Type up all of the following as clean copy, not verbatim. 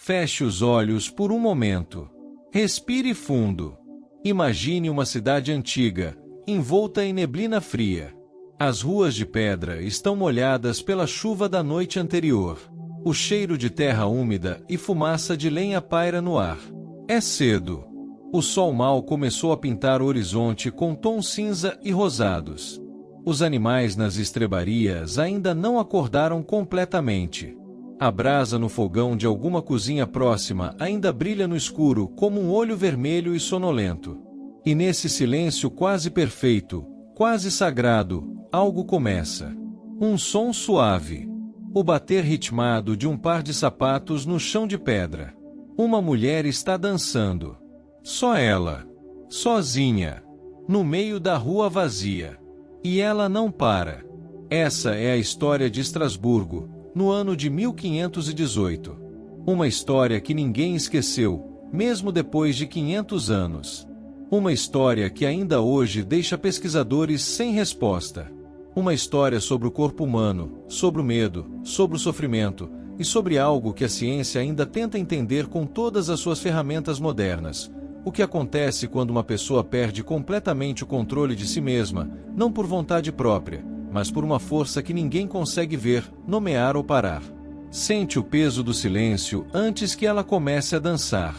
Feche os olhos por um momento. Respire fundo. Imagine uma cidade antiga, envolta em neblina fria. As ruas de pedra estão molhadas pela chuva da noite anterior. O cheiro de terra úmida e fumaça de lenha paira no ar. É cedo. O sol mal começou a pintar o horizonte com tons cinza e rosados. Os animais nas estrebarias ainda não acordaram completamente. A brasa no fogão de alguma cozinha próxima ainda brilha no escuro como um olho vermelho e sonolento. E nesse silêncio quase perfeito, quase sagrado, algo começa. Um som suave. O bater ritmado de um par de sapatos no chão de pedra. Uma mulher está dançando. Só ela. Sozinha. No meio da rua vazia. E ela não para. Essa é a história de Estrasburgo, no ano de 1518. Uma história que ninguém esqueceu, mesmo depois de 500 anos. Uma história que ainda hoje deixa pesquisadores sem resposta. Uma história sobre o corpo humano, sobre o medo, sobre o sofrimento, e sobre algo que a ciência ainda tenta entender com todas as suas ferramentas modernas. O que acontece quando uma pessoa perde completamente o controle de si mesma, não por vontade própria, mas por uma força que ninguém consegue ver, nomear ou parar. Sente o peso do silêncio antes que ela comece a dançar.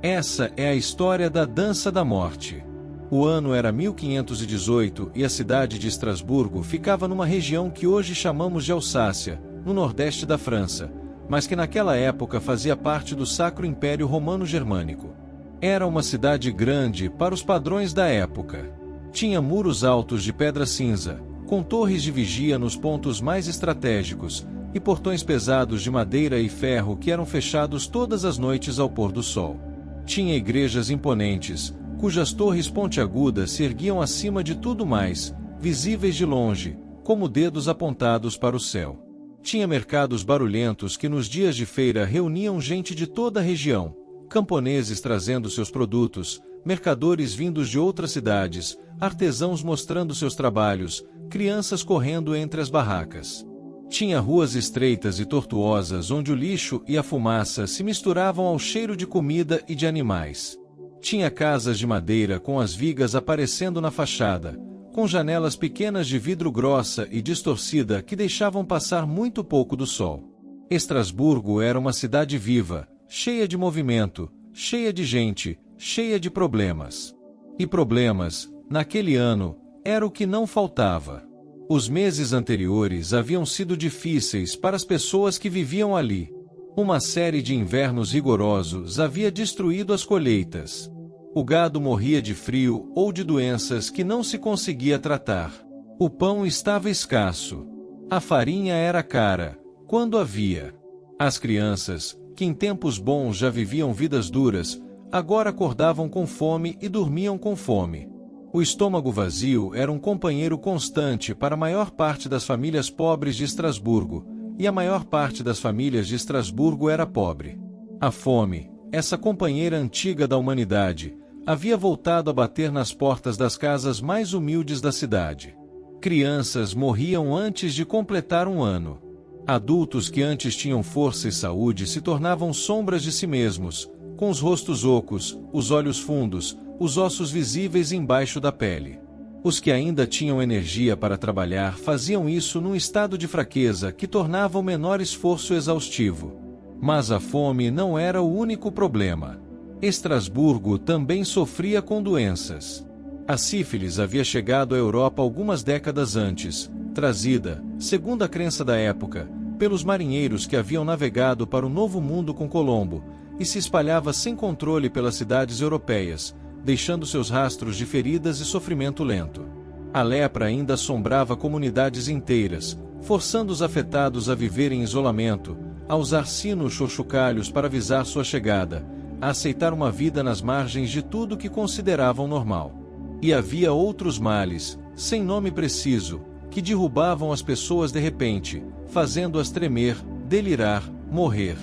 Essa é a história da dança da morte. O ano era 1518 e a cidade de Estrasburgo ficava numa região que hoje chamamos de Alsácia, no nordeste da França, mas que naquela época fazia parte do Sacro Império Romano-Germânico. Era uma cidade grande para os padrões da época. Tinha muros altos de pedra cinza, com torres de vigia nos pontos mais estratégicos, e portões pesados de madeira e ferro que eram fechados todas as noites ao pôr do sol. Tinha igrejas imponentes, cujas torres pontiagudas se erguiam acima de tudo mais, visíveis de longe, como dedos apontados para o céu. Tinha mercados barulhentos que nos dias de feira reuniam gente de toda a região, camponeses trazendo seus produtos, mercadores vindos de outras cidades, artesãos mostrando seus trabalhos, crianças correndo entre as barracas. Tinha ruas estreitas e tortuosas onde o lixo e a fumaça se misturavam ao cheiro de comida e de animais. Tinha casas de madeira com as vigas aparecendo na fachada, com janelas pequenas de vidro grossa e distorcida que deixavam passar muito pouco do sol. Estrasburgo era uma cidade viva, cheia de movimento, cheia de gente, cheia de problemas. E problemas, naquele ano, era o que não faltava. Os meses anteriores haviam sido difíceis para as pessoas que viviam ali. Uma série de invernos rigorosos havia destruído as colheitas. O gado morria de frio ou de doenças que não se conseguia tratar. O pão estava escasso. A farinha era cara, quando havia. As crianças, que em tempos bons já viviam vidas duras, agora acordavam com fome e dormiam com fome. O estômago vazio era um companheiro constante para a maior parte das famílias pobres de Estrasburgo, e a maior parte das famílias de Estrasburgo era pobre. A fome, essa companheira antiga da humanidade, havia voltado a bater nas portas das casas mais humildes da cidade. Crianças morriam antes de completar um ano. Adultos que antes tinham força e saúde se tornavam sombras de si mesmos, com os rostos ocos, os olhos fundos, os ossos visíveis embaixo da pele. Os que ainda tinham energia para trabalhar faziam isso num estado de fraqueza que tornava o menor esforço exaustivo. Mas a fome não era o único problema. Estrasburgo também sofria com doenças. A sífilis havia chegado à Europa algumas décadas antes, trazida, segundo a crença da época, pelos marinheiros que haviam navegado para o Novo Mundo com Colombo, e se espalhava sem controle pelas cidades europeias, deixando seus rastros de feridas e sofrimento lento. A lepra ainda assombrava comunidades inteiras, forçando os afetados a viver em isolamento, a usar sinos ou chocalhos para avisar sua chegada, a aceitar uma vida nas margens de tudo que consideravam normal. E havia outros males, sem nome preciso, que derrubavam as pessoas de repente, fazendo-as tremer, delirar, morrer.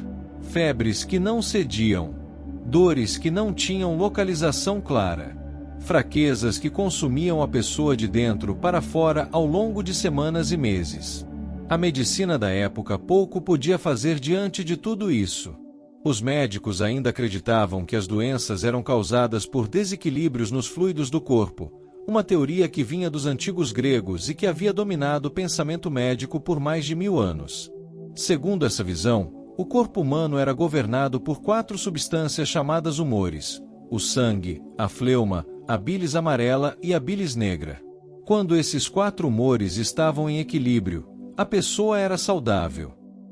Febres que não cediam. Dores que não tinham localização clara. Fraquezas que consumiam a pessoa de dentro para fora ao longo de semanas e meses. A medicina da época pouco podia fazer diante de tudo isso. Os médicos ainda acreditavam que as doenças eram causadas por desequilíbrios nos fluidos do corpo, uma teoria que vinha dos antigos gregos e que havia dominado o pensamento médico por mais de 1000 anos. Segundo essa visão, o corpo humano era governado por 4 substâncias chamadas humores: o sangue, a fleuma, a bilis amarela e a bilis negra. Quando esses 4 humores estavam em equilíbrio, a pessoa era saudável.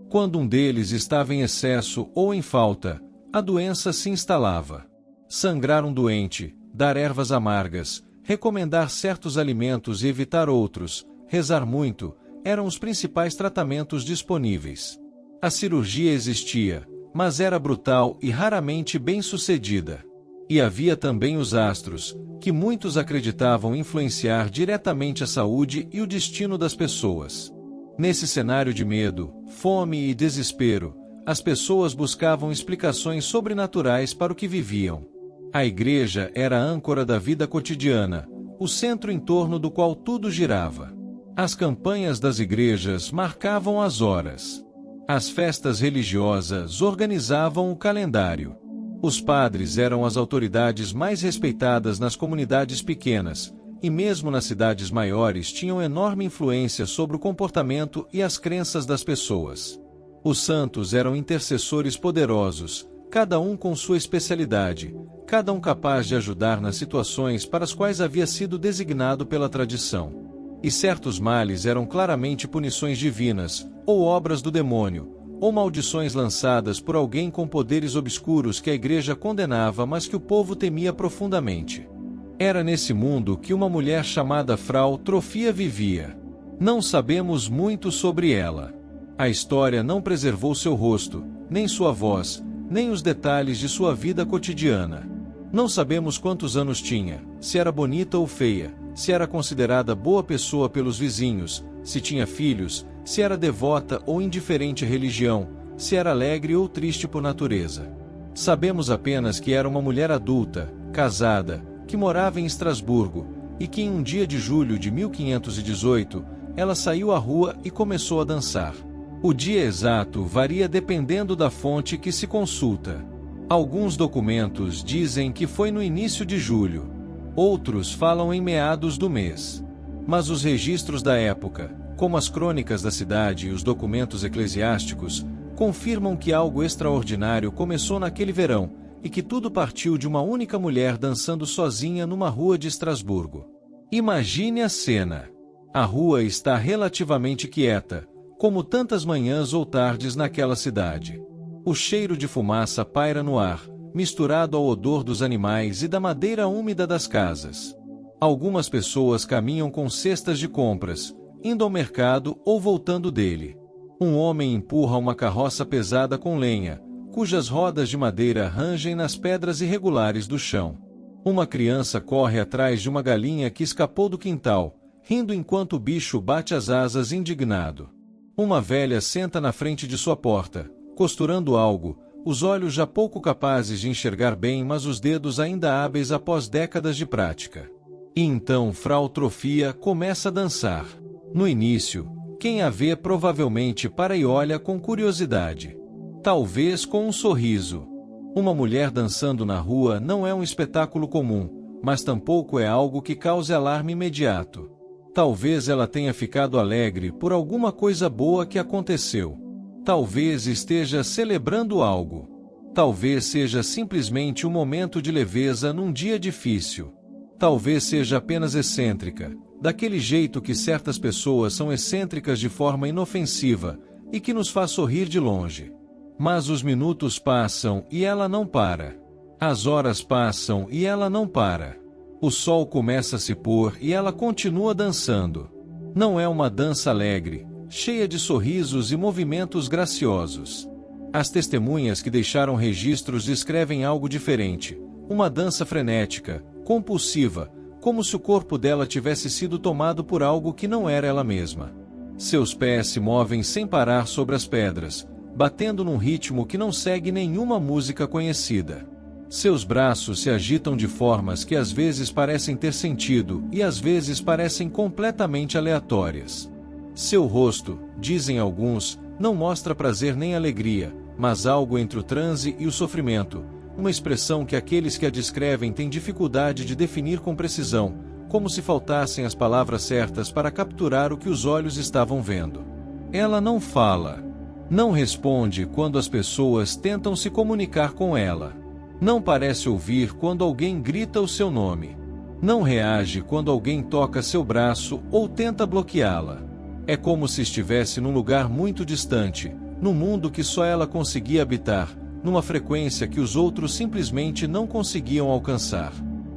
Quando um deles estava em excesso ou em falta, a doença se instalava. Sangrar um doente, dar ervas amargas, recomendar certos alimentos e evitar outros, rezar muito, eram os principais tratamentos disponíveis. A cirurgia existia, mas era brutal e raramente bem-sucedida. E havia também os astros, que muitos acreditavam influenciar diretamente a saúde e o destino das pessoas. Nesse cenário de medo, fome e desespero, as pessoas buscavam explicações sobrenaturais para o que viviam. A igreja era a âncora da vida cotidiana, o centro em torno do qual tudo girava. As campanhas das igrejas marcavam as horas. As festas religiosas organizavam o calendário. Os padres eram as autoridades mais respeitadas nas comunidades pequenas, e mesmo nas cidades maiores tinham enorme influência sobre o comportamento e as crenças das pessoas. Os santos eram intercessores poderosos, cada um com sua especialidade, cada um capaz de ajudar nas situações para as quais havia sido designado pela tradição. E certos males eram claramente punições divinas, ou obras do demônio, ou maldições lançadas por alguém com poderes obscuros que a igreja condenava, mas que o povo temia profundamente. Era nesse mundo que uma mulher chamada Frau Trofia vivia. Não sabemos muito sobre ela. A história não preservou seu rosto, nem sua voz, nem os detalhes de sua vida cotidiana. Não sabemos quantos anos tinha, se era bonita ou feia, se era considerada boa pessoa pelos vizinhos, se tinha filhos, se era devota ou indiferente à religião, se era alegre ou triste por natureza. Sabemos apenas que era uma mulher adulta, casada, que morava em Estrasburgo, e que em um dia de julho de 1518, ela saiu à rua e começou a dançar. O dia exato varia dependendo da fonte que se consulta. Alguns documentos dizem que foi no início de julho. Outros falam em meados do mês. Mas os registros da época, como as crônicas da cidade e os documentos eclesiásticos, confirmam que algo extraordinário começou naquele verão, e que tudo partiu de uma única mulher dançando sozinha numa rua de Estrasburgo. Imagine a cena. A rua está relativamente quieta, como tantas manhãs ou tardes naquela cidade. O cheiro de fumaça paira no ar, misturado ao odor dos animais e da madeira úmida das casas. Algumas pessoas caminham com cestas de compras, indo ao mercado ou voltando dele. Um homem empurra uma carroça pesada com lenha, cujas rodas de madeira rangem nas pedras irregulares do chão. Uma criança corre atrás de uma galinha que escapou do quintal, rindo enquanto o bicho bate as asas indignado. Uma velha senta na frente de sua porta, costurando algo, os olhos já pouco capazes de enxergar bem, mas os dedos ainda hábeis após décadas de prática. E então Frau Trofia começa a dançar. No início, quem a vê provavelmente para e olha com curiosidade. Talvez com um sorriso. Uma mulher dançando na rua não é um espetáculo comum, mas tampouco é algo que cause alarme imediato. Talvez ela tenha ficado alegre por alguma coisa boa que aconteceu. Talvez esteja celebrando algo. Talvez seja simplesmente um momento de leveza num dia difícil. Talvez seja apenas excêntrica, daquele jeito que certas pessoas são excêntricas de forma inofensiva e que nos faz sorrir de longe. Mas os minutos passam e ela não para. As horas passam e ela não para. O sol começa a se pôr e ela continua dançando. Não é uma dança alegre, cheia de sorrisos e movimentos graciosos. As testemunhas que deixaram registros descrevem algo diferente. Uma dança frenética, compulsiva, como se o corpo dela tivesse sido tomado por algo que não era ela mesma. Seus pés se movem sem parar sobre as pedras, batendo num ritmo que não segue nenhuma música conhecida. Seus braços se agitam de formas que às vezes parecem ter sentido e às vezes parecem completamente aleatórias. Seu rosto, dizem alguns, não mostra prazer nem alegria, mas algo entre o transe e o sofrimento, uma expressão que aqueles que a descrevem têm dificuldade de definir com precisão, como se faltassem as palavras certas para capturar o que os olhos estavam vendo. Ela não fala. Não responde quando as pessoas tentam se comunicar com ela. Não parece ouvir quando alguém grita o seu nome. Não reage quando alguém toca seu braço ou tenta bloqueá-la. É como se estivesse num lugar muito distante, num mundo que só ela conseguia habitar, numa frequência que os outros simplesmente não conseguiam alcançar.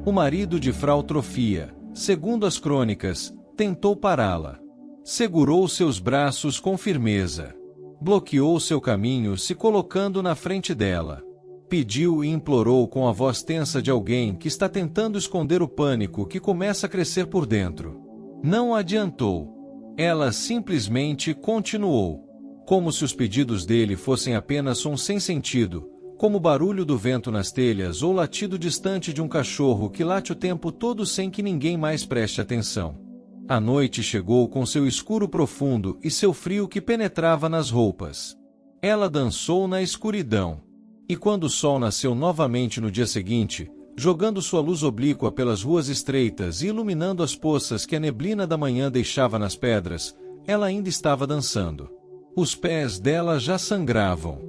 O marido de Frau Trofia, segundo as crônicas, tentou pará-la. Segurou seus braços com firmeza. Bloqueou seu caminho se colocando na frente dela. Pediu e implorou com a voz tensa de alguém que está tentando esconder o pânico que começa a crescer por dentro. Não adiantou. Ela simplesmente continuou. Como se os pedidos dele fossem apenas um sem sentido, como o barulho do vento nas telhas ou o latido distante de um cachorro que late o tempo todo sem que ninguém mais preste atenção. A noite chegou com seu escuro profundo e seu frio que penetrava nas roupas. Ela dançou na escuridão. E quando o sol nasceu novamente no dia seguinte, jogando sua luz oblíqua pelas ruas estreitas e iluminando as poças que a neblina da manhã deixava nas pedras, ela ainda estava dançando. Os pés dela já sangravam.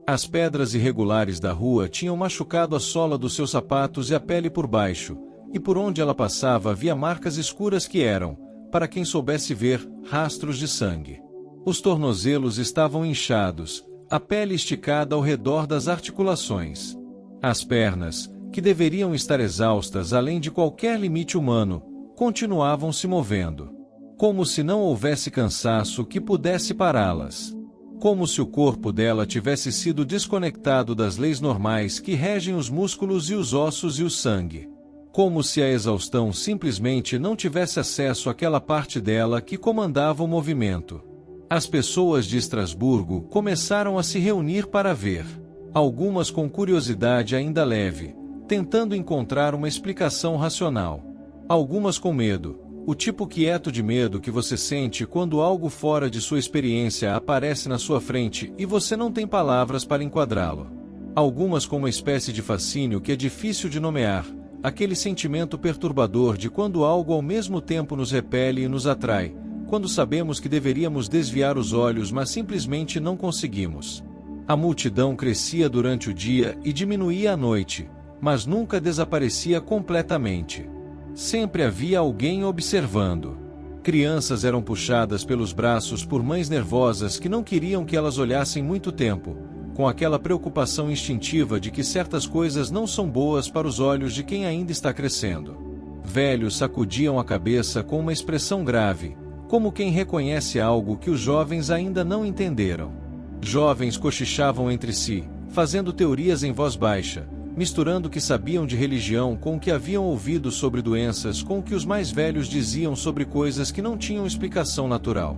As pedras irregulares da rua tinham machucado a sola dos seus sapatos e a pele por baixo, e por onde ela passava havia marcas escuras que eram, para quem soubesse ver, rastros de sangue. Os tornozelos estavam inchados, a pele esticada ao redor das articulações. As pernas, que deveriam estar exaustas além de qualquer limite humano, continuavam se movendo. Como se não houvesse cansaço que pudesse pará-las. Como se o corpo dela tivesse sido desconectado das leis normais que regem os músculos e os ossos e o sangue. Como se a exaustão simplesmente não tivesse acesso àquela parte dela que comandava o movimento. As pessoas de Estrasburgo começaram a se reunir para ver. Algumas com curiosidade ainda leve, tentando encontrar uma explicação racional. Algumas com medo, o tipo quieto de medo que você sente quando algo fora de sua experiência aparece na sua frente e você não tem palavras para enquadrá-lo. Algumas com uma espécie de fascínio que é difícil de nomear, aquele sentimento perturbador de quando algo ao mesmo tempo nos repele e nos atrai, quando sabemos que deveríamos desviar os olhos mas simplesmente não conseguimos. A multidão crescia durante o dia e diminuía à noite, mas nunca desaparecia completamente. Sempre havia alguém observando. Crianças eram puxadas pelos braços por mães nervosas que não queriam que elas olhassem muito tempo, com aquela preocupação instintiva de que certas coisas não são boas para os olhos de quem ainda está crescendo. Velhos sacudiam a cabeça com uma expressão grave, como quem reconhece algo que os jovens ainda não entenderam. Jovens cochichavam entre si, fazendo teorias em voz baixa, misturando o que sabiam de religião com o que haviam ouvido sobre doenças com o que os mais velhos diziam sobre coisas que não tinham explicação natural.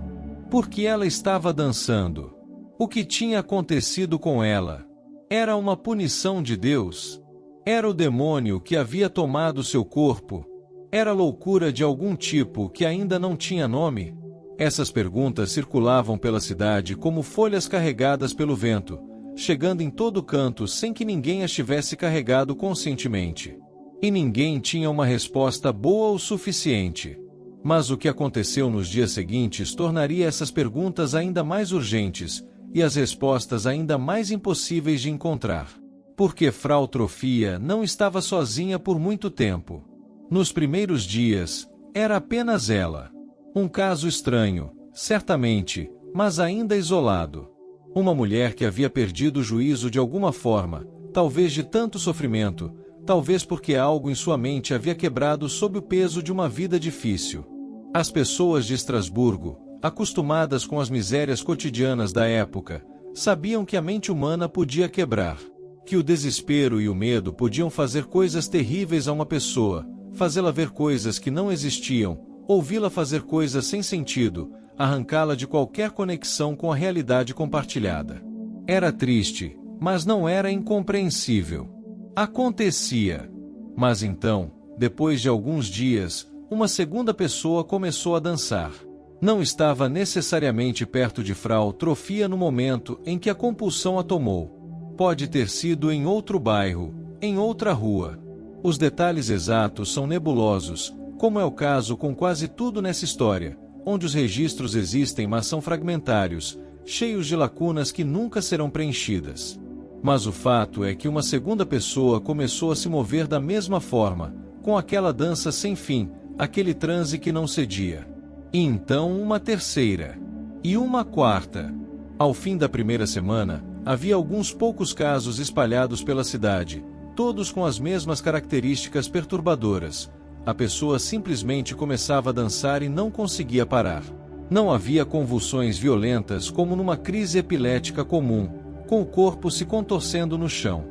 Por que ela estava dançando? O que tinha acontecido com ela? Era uma punição de Deus? Era o demônio que havia tomado seu corpo? Era loucura de algum tipo que ainda não tinha nome? Essas perguntas circulavam pela cidade como folhas carregadas pelo vento, chegando em todo canto sem que ninguém as tivesse carregado conscientemente. E ninguém tinha uma resposta boa o suficiente. Mas o que aconteceu nos dias seguintes tornaria essas perguntas ainda mais urgentes, e as respostas ainda mais impossíveis de encontrar. Porque Frau Trofia não estava sozinha por muito tempo. Nos primeiros dias, era apenas ela. Um caso estranho, certamente, mas ainda isolado. Uma mulher que havia perdido o juízo de alguma forma, talvez de tanto sofrimento, talvez porque algo em sua mente havia quebrado sob o peso de uma vida difícil. As pessoas de Estrasburgo, acostumadas com as misérias cotidianas da época, sabiam que a mente humana podia quebrar, que o desespero e o medo podiam fazer coisas terríveis a uma pessoa, fazê-la ver coisas que não existiam, ouvi-la fazer coisas sem sentido, arrancá-la de qualquer conexão com a realidade compartilhada. Era triste, mas não era incompreensível. Acontecia. Mas então, depois de alguns dias, uma segunda pessoa começou a dançar. Não estava necessariamente perto de Frau Trofia no momento em que a compulsão a tomou. Pode ter sido em outro bairro, em outra rua. Os detalhes exatos são nebulosos, como é o caso com quase tudo nessa história, onde os registros existem mas são fragmentários, cheios de lacunas que nunca serão preenchidas. Mas o fato é que uma segunda pessoa começou a se mover da mesma forma, com aquela dança sem fim, aquele transe que não cedia. E então uma terceira. E uma quarta. Ao fim da primeira semana, havia alguns poucos casos espalhados pela cidade, todos com as mesmas características perturbadoras. A pessoa simplesmente começava a dançar e não conseguia parar. Não havia convulsões violentas como numa crise epilética comum, com o corpo se contorcendo no chão.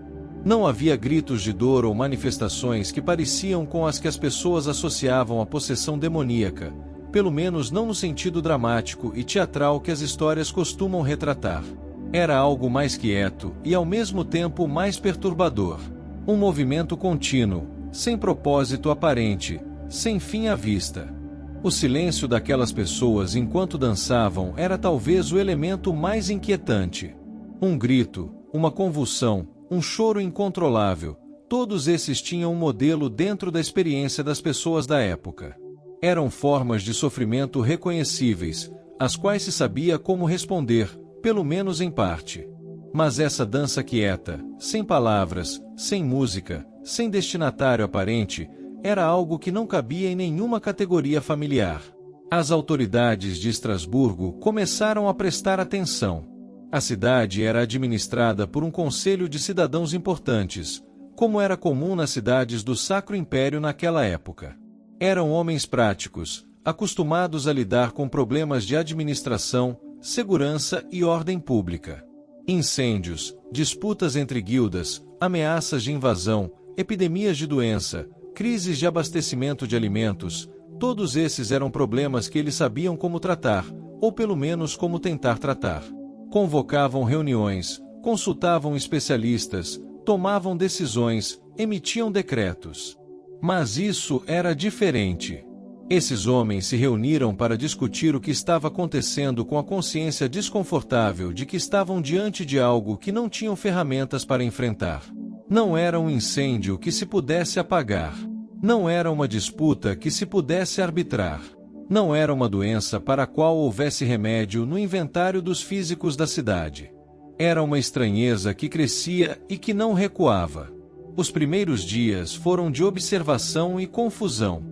Não havia gritos de dor ou manifestações que pareciam com as que as pessoas associavam à possessão demoníaca, pelo menos não no sentido dramático e teatral que as histórias costumam retratar. Era algo mais quieto e ao mesmo tempo mais perturbador. Um movimento contínuo, sem propósito aparente, sem fim à vista. O silêncio daquelas pessoas enquanto dançavam era talvez o elemento mais inquietante. Um grito, uma convulsão, um choro incontrolável, todos esses tinham um modelo dentro da experiência das pessoas da época. Eram formas de sofrimento reconhecíveis, às quais se sabia como responder, pelo menos em parte. Mas essa dança quieta, sem palavras, sem música, sem destinatário aparente, era algo que não cabia em nenhuma categoria familiar. As autoridades de Estrasburgo começaram a prestar atenção. A cidade era administrada por um conselho de cidadãos importantes, como era comum nas cidades do Sacro Império naquela época. Eram homens práticos, acostumados a lidar com problemas de administração, segurança e ordem pública. Incêndios, disputas entre guildas, ameaças de invasão, epidemias de doença, crises de abastecimento de alimentos, todos esses eram problemas que eles sabiam como tratar, ou pelo menos como tentar tratar. Convocavam reuniões, consultavam especialistas, tomavam decisões, emitiam decretos. Mas isso era diferente. Esses homens se reuniram para discutir o que estava acontecendo com a consciência desconfortável de que estavam diante de algo que não tinham ferramentas para enfrentar. Não era um incêndio que se pudesse apagar. Não era uma disputa que se pudesse arbitrar. Não era uma doença para a qual houvesse remédio no inventário dos físicos da cidade. Era uma estranheza que crescia e que não recuava. Os primeiros dias foram de observação e confusão.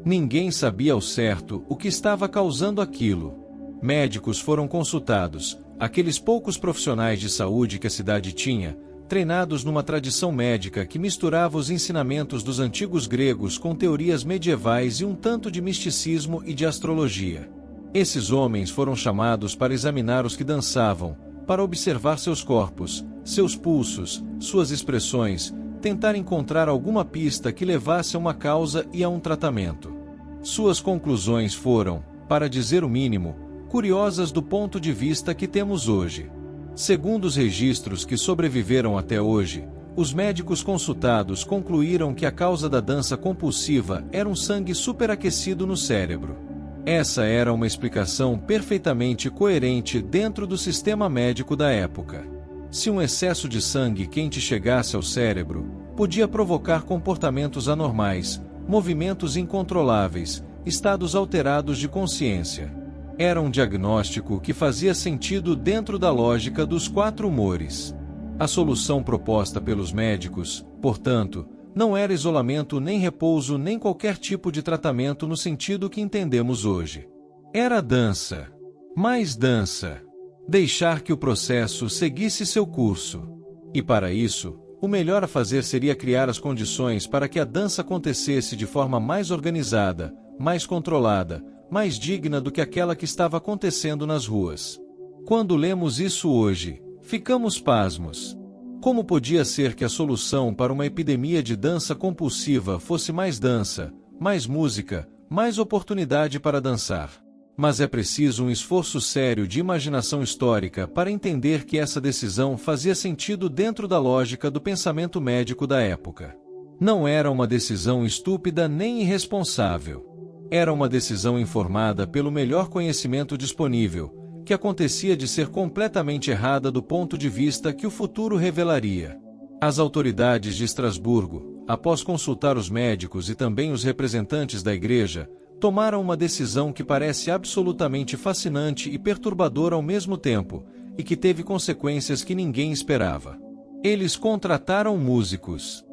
Ninguém sabia ao certo o que estava causando aquilo. Médicos foram consultados, aqueles poucos profissionais de saúde que a cidade tinha, treinados numa tradição médica que misturava os ensinamentos dos antigos gregos com teorias medievais e um tanto de misticismo e de astrologia. Esses homens foram chamados para examinar os que dançavam, para observar seus corpos, seus pulsos, suas expressões, tentar encontrar alguma pista que levasse a uma causa e a um tratamento. Suas conclusões foram, para dizer o mínimo, curiosas do ponto de vista que temos hoje. Segundo os registros que sobreviveram até hoje, os médicos consultados concluíram que a causa da dança compulsiva era um sangue superaquecido no cérebro. Essa era uma explicação perfeitamente coerente dentro do sistema médico da época. Se um excesso de sangue quente chegasse ao cérebro, podia provocar comportamentos anormais, movimentos incontroláveis, estados alterados de consciência. Era um diagnóstico que fazia sentido dentro da lógica dos 4 humores. A solução proposta pelos médicos, portanto, não era isolamento nem repouso nem qualquer tipo de tratamento no sentido que entendemos hoje. Era dança. Mais dança. Deixar que o processo seguisse seu curso. E para isso, o melhor a fazer seria criar as condições para que a dança acontecesse de forma mais organizada, mais controlada, mais digna do que aquela que estava acontecendo nas ruas. Quando lemos isso hoje, ficamos pasmos. Como podia ser que a solução para uma epidemia de dança compulsiva fosse mais dança, mais música, mais oportunidade para dançar? Mas é preciso um esforço sério de imaginação histórica para entender que essa decisão fazia sentido dentro da lógica do pensamento médico da época. Não era uma decisão estúpida nem irresponsável. Era uma decisão informada pelo melhor conhecimento disponível, que acontecia de ser completamente errada do ponto de vista que o futuro revelaria. As autoridades de Estrasburgo, após consultar os médicos e também os representantes da igreja, tomaram uma decisão que parece absolutamente fascinante e perturbadora ao mesmo tempo, e que teve consequências que ninguém esperava. Eles contrataram músicos.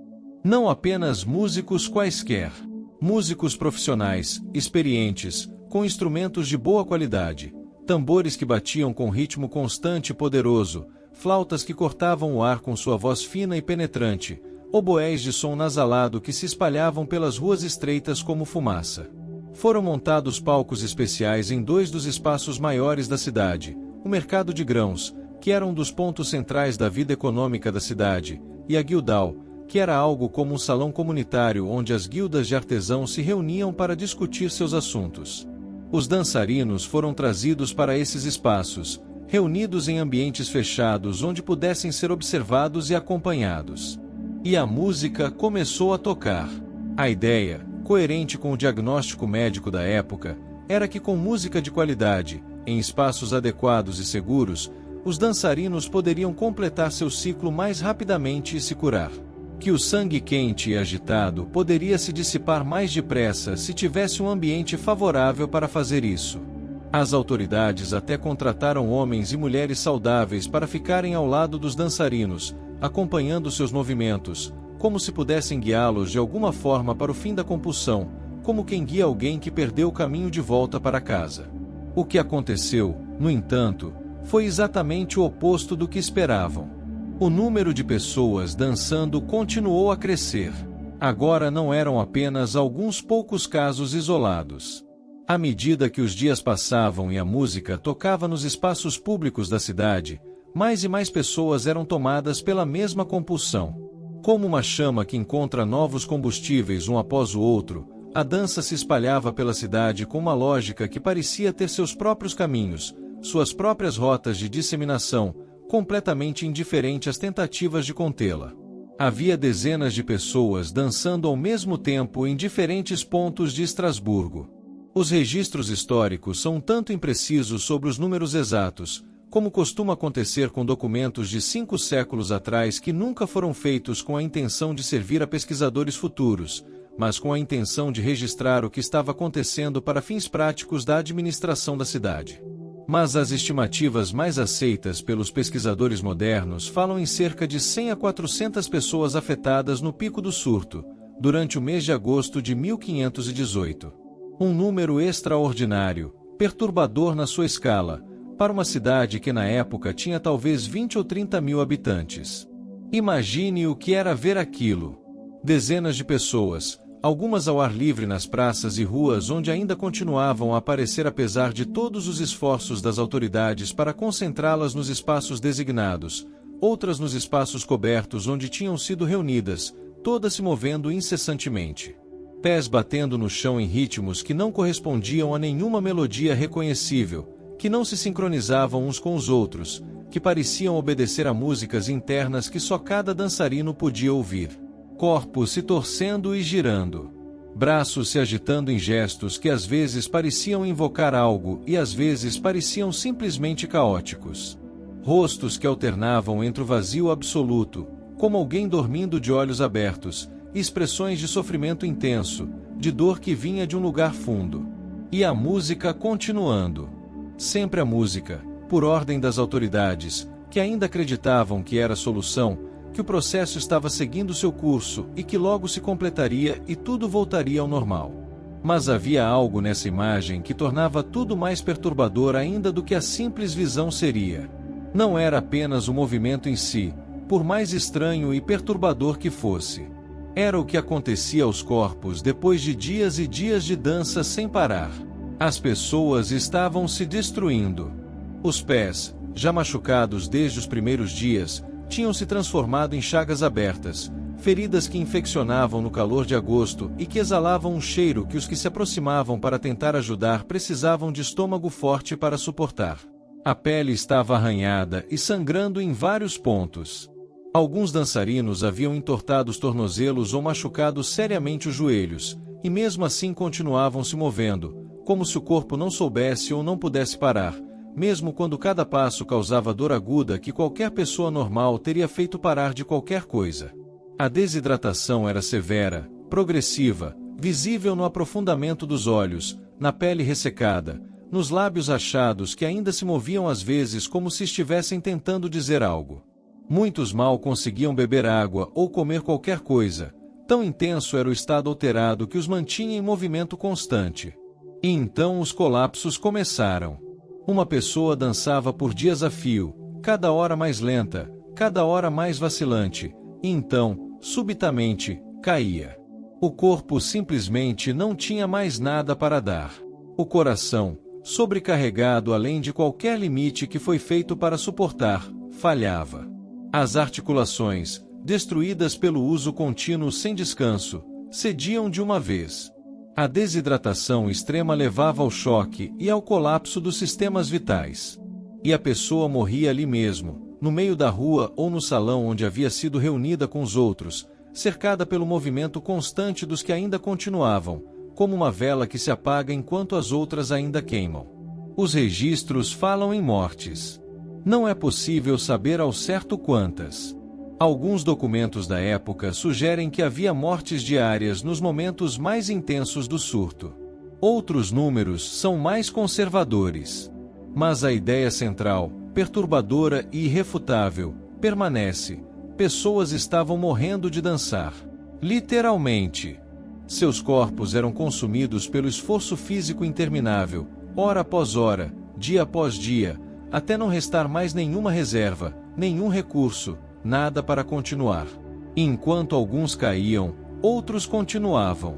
Não apenas músicos quaisquer. Músicos profissionais, experientes, com instrumentos de boa qualidade, tambores que batiam com ritmo constante e poderoso, flautas que cortavam o ar com sua voz fina e penetrante, oboés de som nasalado que se espalhavam pelas ruas estreitas como fumaça. Foram montados palcos especiais em 2 dos espaços maiores da cidade, o mercado de grãos, que era um dos pontos centrais da vida econômica da cidade, e a Guildhall, que era algo como um salão comunitário onde as guildas de artesãos se reuniam para discutir seus assuntos. Os dançarinos foram trazidos para esses espaços, reunidos em ambientes fechados onde pudessem ser observados e acompanhados. E a música começou a tocar. A ideia, coerente com o diagnóstico médico da época, era que com música de qualidade, em espaços adequados e seguros, os dançarinos poderiam completar seu ciclo mais rapidamente e se curar. Que o sangue quente e agitado poderia se dissipar mais depressa se tivesse um ambiente favorável para fazer isso. As autoridades até contrataram homens e mulheres saudáveis para ficarem ao lado dos dançarinos, acompanhando seus movimentos, como se pudessem guiá-los de alguma forma para o fim da compulsão, como quem guia alguém que perdeu o caminho de volta para casa. O que aconteceu, no entanto, foi exatamente o oposto do que esperavam. O número de pessoas dançando continuou a crescer. Agora não eram apenas alguns poucos casos isolados. À medida que os dias passavam e a música tocava nos espaços públicos da cidade, mais e mais pessoas eram tomadas pela mesma compulsão. Como uma chama que encontra novos combustíveis um após o outro, a dança se espalhava pela cidade com uma lógica que parecia ter seus próprios caminhos, suas próprias rotas de disseminação, completamente indiferente às tentativas de contê-la. Havia dezenas de pessoas dançando ao mesmo tempo em diferentes pontos de Estrasburgo. Os registros históricos são tanto imprecisos sobre os números exatos, como costuma acontecer com documentos de 5 séculos atrás que nunca foram feitos com a intenção de servir a pesquisadores futuros, mas com a intenção de registrar o que estava acontecendo para fins práticos da administração da cidade. Mas as estimativas mais aceitas pelos pesquisadores modernos falam em cerca de 100 a 400 pessoas afetadas no pico do surto, durante o mês de agosto de 1518. Um número extraordinário, perturbador na sua escala, para uma cidade que na época tinha talvez 20 ou 30 mil habitantes. Imagine o que era ver aquilo. Dezenas de pessoas, algumas ao ar livre nas praças e ruas onde ainda continuavam a aparecer apesar de todos os esforços das autoridades para concentrá-las nos espaços designados, outras nos espaços cobertos onde tinham sido reunidas, todas se movendo incessantemente. Pés batendo no chão em ritmos que não correspondiam a nenhuma melodia reconhecível, que não se sincronizavam uns com os outros, que pareciam obedecer a músicas internas que só cada dançarino podia ouvir. Corpos se torcendo e girando. Braços se agitando em gestos que às vezes pareciam invocar algo e às vezes pareciam simplesmente caóticos. Rostos que alternavam entre o vazio absoluto, como alguém dormindo de olhos abertos, e expressões de sofrimento intenso, de dor que vinha de um lugar fundo. E a música continuando. Sempre a música, por ordem das autoridades, que ainda acreditavam que era a solução, que o processo estava seguindo seu curso e que logo se completaria e tudo voltaria ao normal. Mas havia algo nessa imagem que tornava tudo mais perturbador ainda do que a simples visão seria. Não era apenas o movimento em si, por mais estranho e perturbador que fosse. Era o que acontecia aos corpos depois de dias e dias de dança sem parar. As pessoas estavam se destruindo. Os pés, já machucados desde os primeiros dias, tinham se transformado em chagas abertas, feridas que infeccionavam no calor de agosto e que exalavam um cheiro que os que se aproximavam para tentar ajudar precisavam de estômago forte para suportar. A pele estava arranhada e sangrando em vários pontos. Alguns dançarinos haviam entortado os tornozelos ou machucado seriamente os joelhos, e mesmo assim continuavam se movendo, como se o corpo não soubesse ou não pudesse parar, mesmo quando cada passo causava dor aguda que qualquer pessoa normal teria feito parar de qualquer coisa. A desidratação era severa, progressiva, visível no aprofundamento dos olhos, na pele ressecada, nos lábios achados que ainda se moviam às vezes como se estivessem tentando dizer algo. Muitos mal conseguiam beber água ou comer qualquer coisa, tão intenso era o estado alterado que os mantinha em movimento constante. E então os colapsos começaram. Uma pessoa dançava por dias a fio, cada hora mais lenta, cada hora mais vacilante, e então, subitamente, caía. O corpo simplesmente não tinha mais nada para dar. O coração, sobrecarregado além de qualquer limite que foi feito para suportar, falhava. As articulações, destruídas pelo uso contínuo sem descanso, cediam de uma vez. A desidratação extrema levava ao choque e ao colapso dos sistemas vitais. E a pessoa morria ali mesmo, no meio da rua ou no salão onde havia sido reunida com os outros, cercada pelo movimento constante dos que ainda continuavam, como uma vela que se apaga enquanto as outras ainda queimam. Os registros falam em mortes. Não é possível saber ao certo quantas. Alguns documentos da época sugerem que havia mortes diárias nos momentos mais intensos do surto. Outros números são mais conservadores. Mas a ideia central, perturbadora e irrefutável, permanece. Pessoas estavam morrendo de dançar. Literalmente. Seus corpos eram consumidos pelo esforço físico interminável, hora após hora, dia após dia, até não restar mais nenhuma reserva, nenhum recurso, nada para continuar. E enquanto alguns caíam, outros continuavam.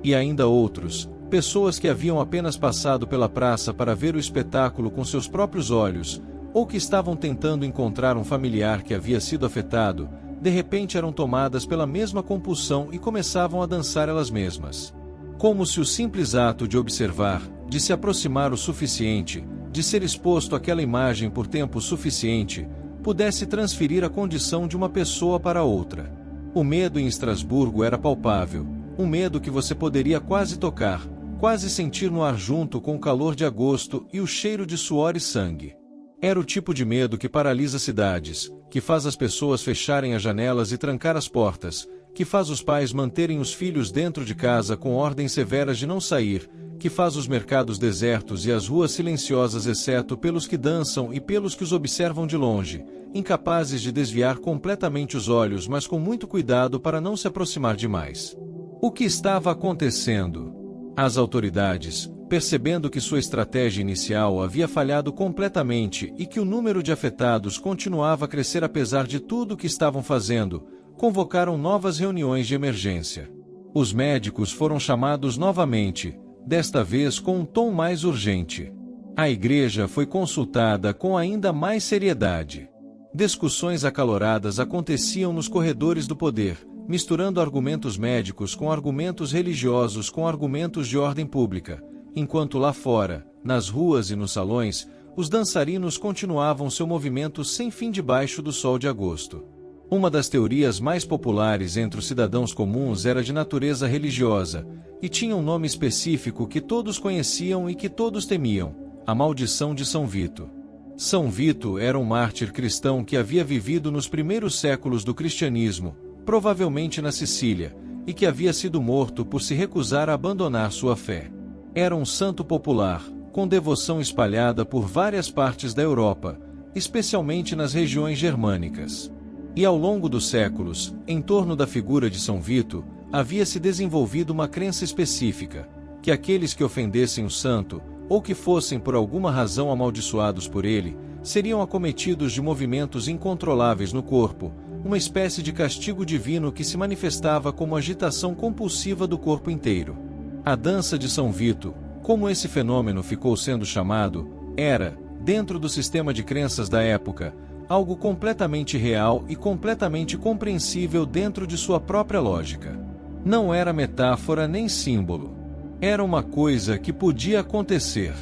E ainda outros, pessoas que haviam apenas passado pela praça para ver o espetáculo com seus próprios olhos, ou que estavam tentando encontrar um familiar que havia sido afetado, de repente eram tomadas pela mesma compulsão e começavam a dançar elas mesmas. Como se o simples ato de observar, de se aproximar o suficiente, de ser exposto àquela imagem por tempo suficiente, pudesse transferir a condição de uma pessoa para outra. O medo em Estrasburgo era palpável, um medo que você poderia quase tocar, quase sentir no ar junto com o calor de agosto e o cheiro de suor e sangue. Era o tipo de medo que paralisa cidades, que faz as pessoas fecharem as janelas e trancar as portas, que faz os pais manterem os filhos dentro de casa com ordens severas de não sair, que faz os mercados desertos e as ruas silenciosas exceto pelos que dançam e pelos que os observam de longe, incapazes de desviar completamente os olhos mas com muito cuidado para não se aproximar demais. O que estava acontecendo? As autoridades, percebendo que sua estratégia inicial havia falhado completamente e que o número de afetados continuava a crescer apesar de tudo o que estavam fazendo, convocaram novas reuniões de emergência. Os médicos foram chamados novamente, desta vez com um tom mais urgente. A igreja foi consultada com ainda mais seriedade. Discussões acaloradas aconteciam nos corredores do poder, misturando argumentos médicos com argumentos religiosos com argumentos de ordem pública, enquanto lá fora, nas ruas e nos salões, os dançarinos continuavam seu movimento sem fim debaixo do sol de agosto. Uma das teorias mais populares entre os cidadãos comuns era de natureza religiosa, e tinha um nome específico que todos conheciam e que todos temiam: a maldição de São Vito. São Vito era um mártir cristão que havia vivido nos primeiros séculos do cristianismo, provavelmente na Sicília, e que havia sido morto por se recusar a abandonar sua fé. Era um santo popular, com devoção espalhada por várias partes da Europa, especialmente nas regiões germânicas. E ao longo dos séculos, em torno da figura de São Vito, havia se desenvolvido uma crença específica, que aqueles que ofendessem o santo, ou que fossem por alguma razão amaldiçoados por ele, seriam acometidos de movimentos incontroláveis no corpo, uma espécie de castigo divino que se manifestava como agitação compulsiva do corpo inteiro. A dança de São Vito, como esse fenômeno ficou sendo chamado, era, dentro do sistema de crenças da época, algo completamente real e completamente compreensível dentro de sua própria lógica. Não era metáfora nem símbolo. Era uma coisa que podia acontecer.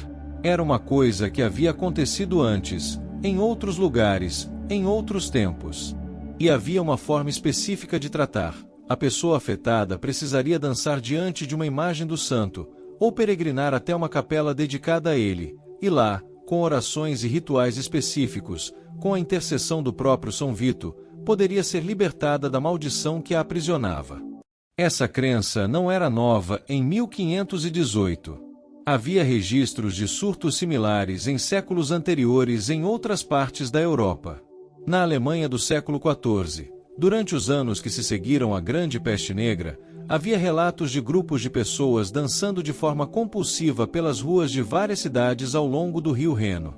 Era uma coisa que havia acontecido antes, em outros lugares, em outros tempos. E havia uma forma específica de tratar, a pessoa afetada precisaria dançar diante de uma imagem do santo, ou peregrinar até uma capela dedicada a ele, e lá, com orações e rituais específicos, com a intercessão do próprio São Vito, poderia ser libertada da maldição que a aprisionava. Essa crença não era nova em 1518. Havia registros de surtos similares em séculos anteriores em outras partes da Europa. Na Alemanha do século XIV, durante os anos que se seguiram à Grande Peste Negra, havia relatos de grupos de pessoas dançando de forma compulsiva pelas ruas de várias cidades ao longo do rio Reno.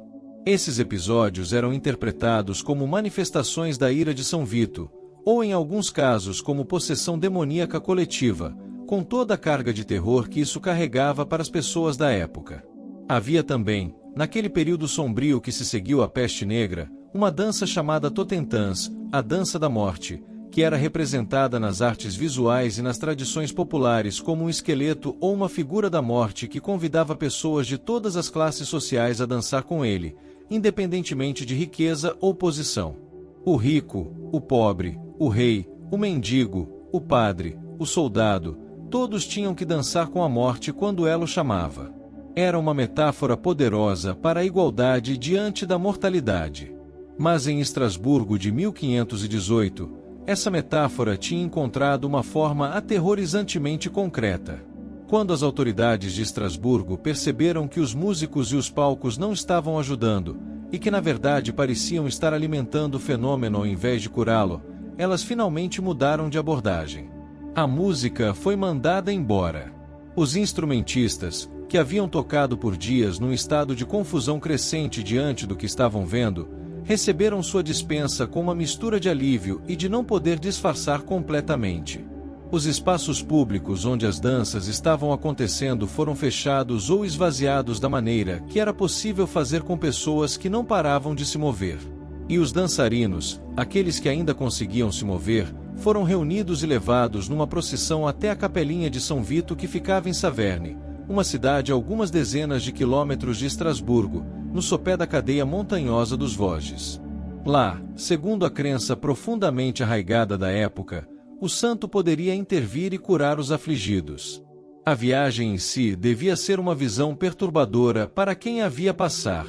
Esses episódios eram interpretados como manifestações da ira de São Vito, ou em alguns casos como possessão demoníaca coletiva, com toda a carga de terror que isso carregava para as pessoas da época. Havia também, naquele período sombrio que se seguiu à Peste Negra, uma dança chamada Totentãs, a Dança da Morte, que era representada nas artes visuais e nas tradições populares como um esqueleto ou uma figura da morte que convidava pessoas de todas as classes sociais a dançar com ele, independentemente de riqueza ou posição. O rico, o pobre, o rei, o mendigo, o padre, o soldado, todos tinham que dançar com a morte quando ela o chamava. Era uma metáfora poderosa para a igualdade diante da mortalidade. Mas em Estrasburgo de 1518, essa metáfora tinha encontrado uma forma aterrorizantemente concreta. Quando as autoridades de Estrasburgo perceberam que os músicos e os palcos não estavam ajudando, e que na verdade pareciam estar alimentando o fenômeno ao invés de curá-lo, elas finalmente mudaram de abordagem. A música foi mandada embora. Os instrumentistas, que haviam tocado por dias num estado de confusão crescente diante do que estavam vendo, receberam sua dispensa com uma mistura de alívio e de não poder disfarçar completamente. Os espaços públicos onde as danças estavam acontecendo foram fechados ou esvaziados da maneira que era possível fazer com pessoas que não paravam de se mover. E os dançarinos, aqueles que ainda conseguiam se mover, foram reunidos e levados numa procissão até a capelinha de São Vito que ficava em Saverne, uma cidade a algumas dezenas de quilômetros de Estrasburgo, no sopé da cadeia montanhosa dos Vosges. Lá, segundo a crença profundamente arraigada da época, o santo poderia intervir e curar os afligidos. A viagem em si devia ser uma visão perturbadora para quem a via passar.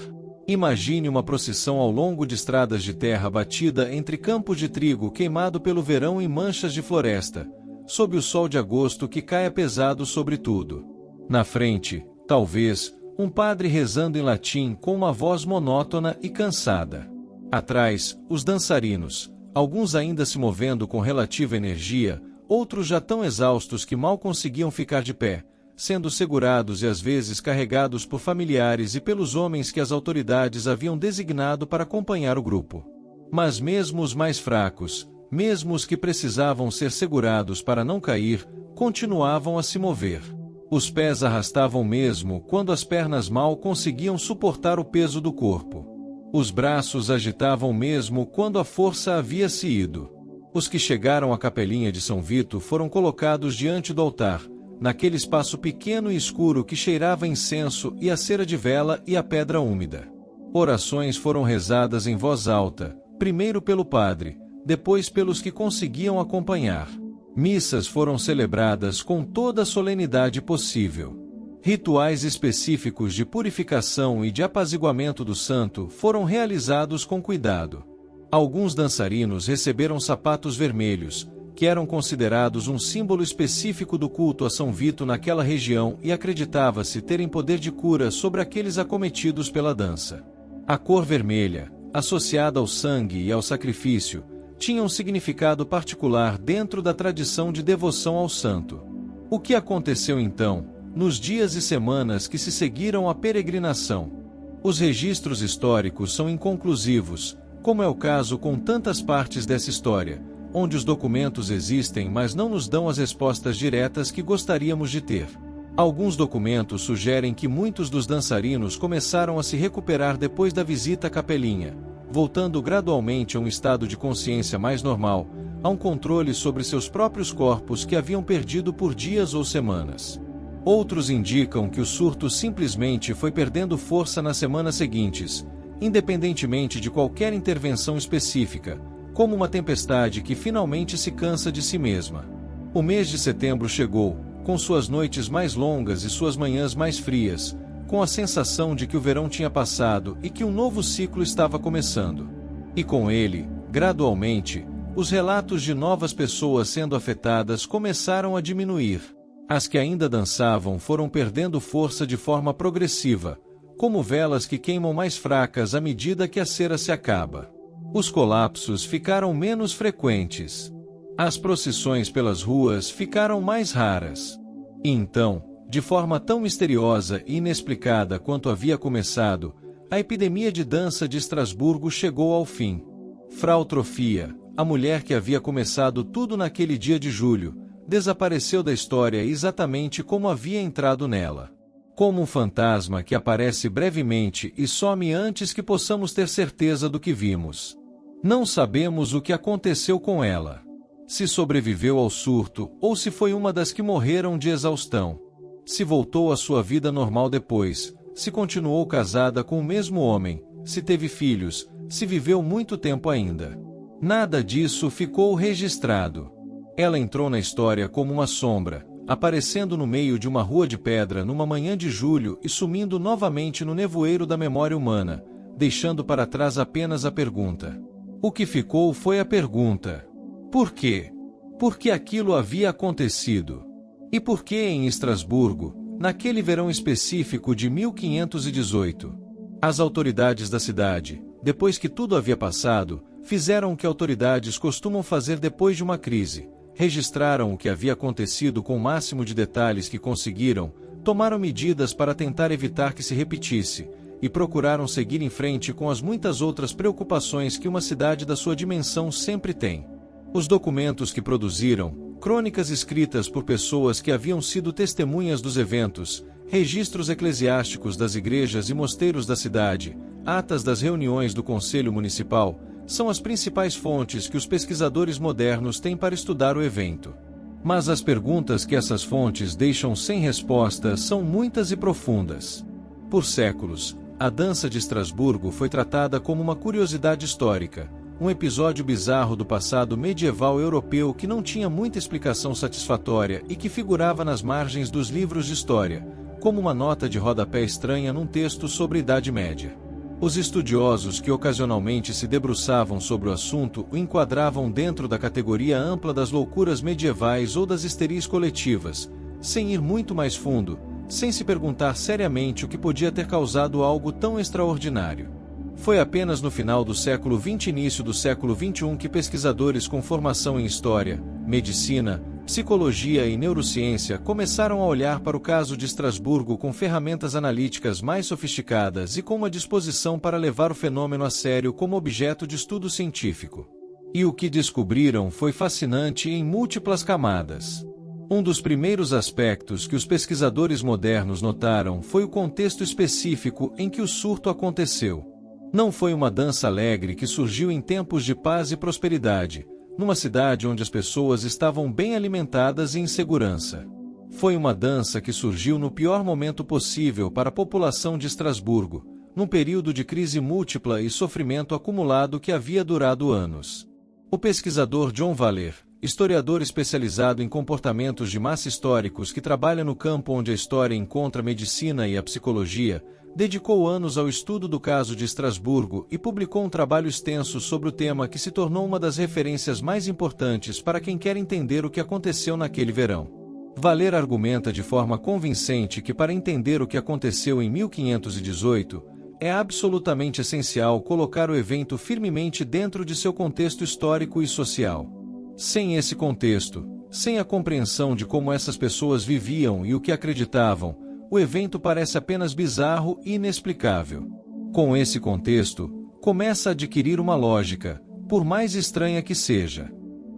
Imagine uma procissão ao longo de estradas de terra batida entre campos de trigo queimado pelo verão em manchas de floresta, sob o sol de agosto que caia pesado sobre tudo. Na frente, talvez, um padre rezando em latim com uma voz monótona e cansada. Atrás, os dançarinos, alguns ainda se movendo com relativa energia, outros já tão exaustos que mal conseguiam ficar de pé, sendo segurados e às vezes carregados por familiares e pelos homens que as autoridades haviam designado para acompanhar o grupo. Mas mesmo os mais fracos, mesmo os que precisavam ser segurados para não cair, continuavam a se mover. Os pés arrastavam mesmo quando as pernas mal conseguiam suportar o peso do corpo. Os braços agitavam mesmo quando a força havia se ido. Os que chegaram à capelinha de São Vito foram colocados diante do altar, naquele espaço pequeno e escuro que cheirava a incenso e a cera de vela e a pedra úmida. Orações foram rezadas em voz alta, primeiro pelo padre, depois pelos que conseguiam acompanhar. Missas foram celebradas com toda a solenidade possível. Rituais específicos de purificação e de apaziguamento do santo foram realizados com cuidado. Alguns dançarinos receberam sapatos vermelhos, que eram considerados um símbolo específico do culto a São Vito naquela região e acreditava-se terem poder de cura sobre aqueles acometidos pela dança. A cor vermelha, associada ao sangue e ao sacrifício, tinha um significado particular dentro da tradição de devoção ao santo. O que aconteceu então, nos dias e semanas que se seguiram à peregrinação? Os registros históricos são inconclusivos, como é o caso com tantas partes dessa história, onde os documentos existem mas não nos dão as respostas diretas que gostaríamos de ter. Alguns documentos sugerem que muitos dos dançarinos começaram a se recuperar depois da visita à capelinha, voltando gradualmente a um estado de consciência mais normal, a um controle sobre seus próprios corpos que haviam perdido por dias ou semanas. Outros indicam que o surto simplesmente foi perdendo força nas semanas seguintes, independentemente de qualquer intervenção específica, como uma tempestade que finalmente se cansa de si mesma. O mês de setembro chegou, com suas noites mais longas e suas manhãs mais frias, com a sensação de que o verão tinha passado e que um novo ciclo estava começando. E com ele, gradualmente, os relatos de novas pessoas sendo afetadas começaram a diminuir. As que ainda dançavam foram perdendo força de forma progressiva, como velas que queimam mais fracas à medida que a cera se acaba. Os colapsos ficaram menos frequentes. As procissões pelas ruas ficaram mais raras. E então, de forma tão misteriosa e inexplicada quanto havia começado, a epidemia de dança de Estrasburgo chegou ao fim. Frau Trofia, a mulher que havia começado tudo naquele dia de julho, desapareceu da história exatamente como havia entrado nela. Como um fantasma que aparece brevemente e some antes que possamos ter certeza do que vimos. Não sabemos o que aconteceu com ela. Se sobreviveu ao surto ou se foi uma das que morreram de exaustão. Se voltou à sua vida normal depois, se continuou casada com o mesmo homem, se teve filhos, se viveu muito tempo ainda. Nada disso ficou registrado. Ela entrou na história como uma sombra, aparecendo no meio de uma rua de pedra numa manhã de julho e sumindo novamente no nevoeiro da memória humana, deixando para trás apenas a pergunta. O que ficou foi a pergunta: por quê? Por que aquilo havia acontecido? E por que em Estrasburgo, naquele verão específico de 1518? As autoridades da cidade, depois que tudo havia passado, fizeram o que autoridades costumam fazer depois de uma crise. Registraram o que havia acontecido com o máximo de detalhes que conseguiram, tomaram medidas para tentar evitar que se repetisse, e procuraram seguir em frente com as muitas outras preocupações que uma cidade da sua dimensão sempre tem. Os documentos que produziram, crônicas escritas por pessoas que haviam sido testemunhas dos eventos, registros eclesiásticos das igrejas e mosteiros da cidade, atas das reuniões do Conselho Municipal, são as principais fontes que os pesquisadores modernos têm para estudar o evento. Mas as perguntas que essas fontes deixam sem resposta são muitas e profundas. Por séculos, a dança de Estrasburgo foi tratada como uma curiosidade histórica, um episódio bizarro do passado medieval europeu que não tinha muita explicação satisfatória e que figurava nas margens dos livros de história, como uma nota de rodapé estranha num texto sobre a Idade Média. Os estudiosos que ocasionalmente se debruçavam sobre o assunto o enquadravam dentro da categoria ampla das loucuras medievais ou das histerias coletivas, sem ir muito mais fundo, sem se perguntar seriamente o que podia ter causado algo tão extraordinário. Foi apenas no final do século XX e início do século XXI que pesquisadores com formação em história, medicina, psicologia e neurociência começaram a olhar para o caso de Estrasburgo com ferramentas analíticas mais sofisticadas e com uma disposição para levar o fenômeno a sério como objeto de estudo científico. E o que descobriram foi fascinante em múltiplas camadas. Um dos primeiros aspectos que os pesquisadores modernos notaram foi o contexto específico em que o surto aconteceu. Não foi uma dança alegre que surgiu em tempos de paz e prosperidade, numa cidade onde as pessoas estavam bem alimentadas e em segurança. Foi uma dança que surgiu no pior momento possível para a população de Estrasburgo, num período de crise múltipla e sofrimento acumulado que havia durado anos. O pesquisador John Valer, historiador especializado em comportamentos de massa históricos que trabalha no campo onde a história encontra a medicina e a psicologia, dedicou anos ao estudo do caso de Estrasburgo e publicou um trabalho extenso sobre o tema que se tornou uma das referências mais importantes para quem quer entender o que aconteceu naquele verão. Valer argumenta de forma convincente que para entender o que aconteceu em 1518, é absolutamente essencial colocar o evento firmemente dentro de seu contexto histórico e social. Sem esse contexto, sem a compreensão de como essas pessoas viviam e o que acreditavam, o evento parece apenas bizarro e inexplicável. Com esse contexto, começa a adquirir uma lógica, por mais estranha que seja.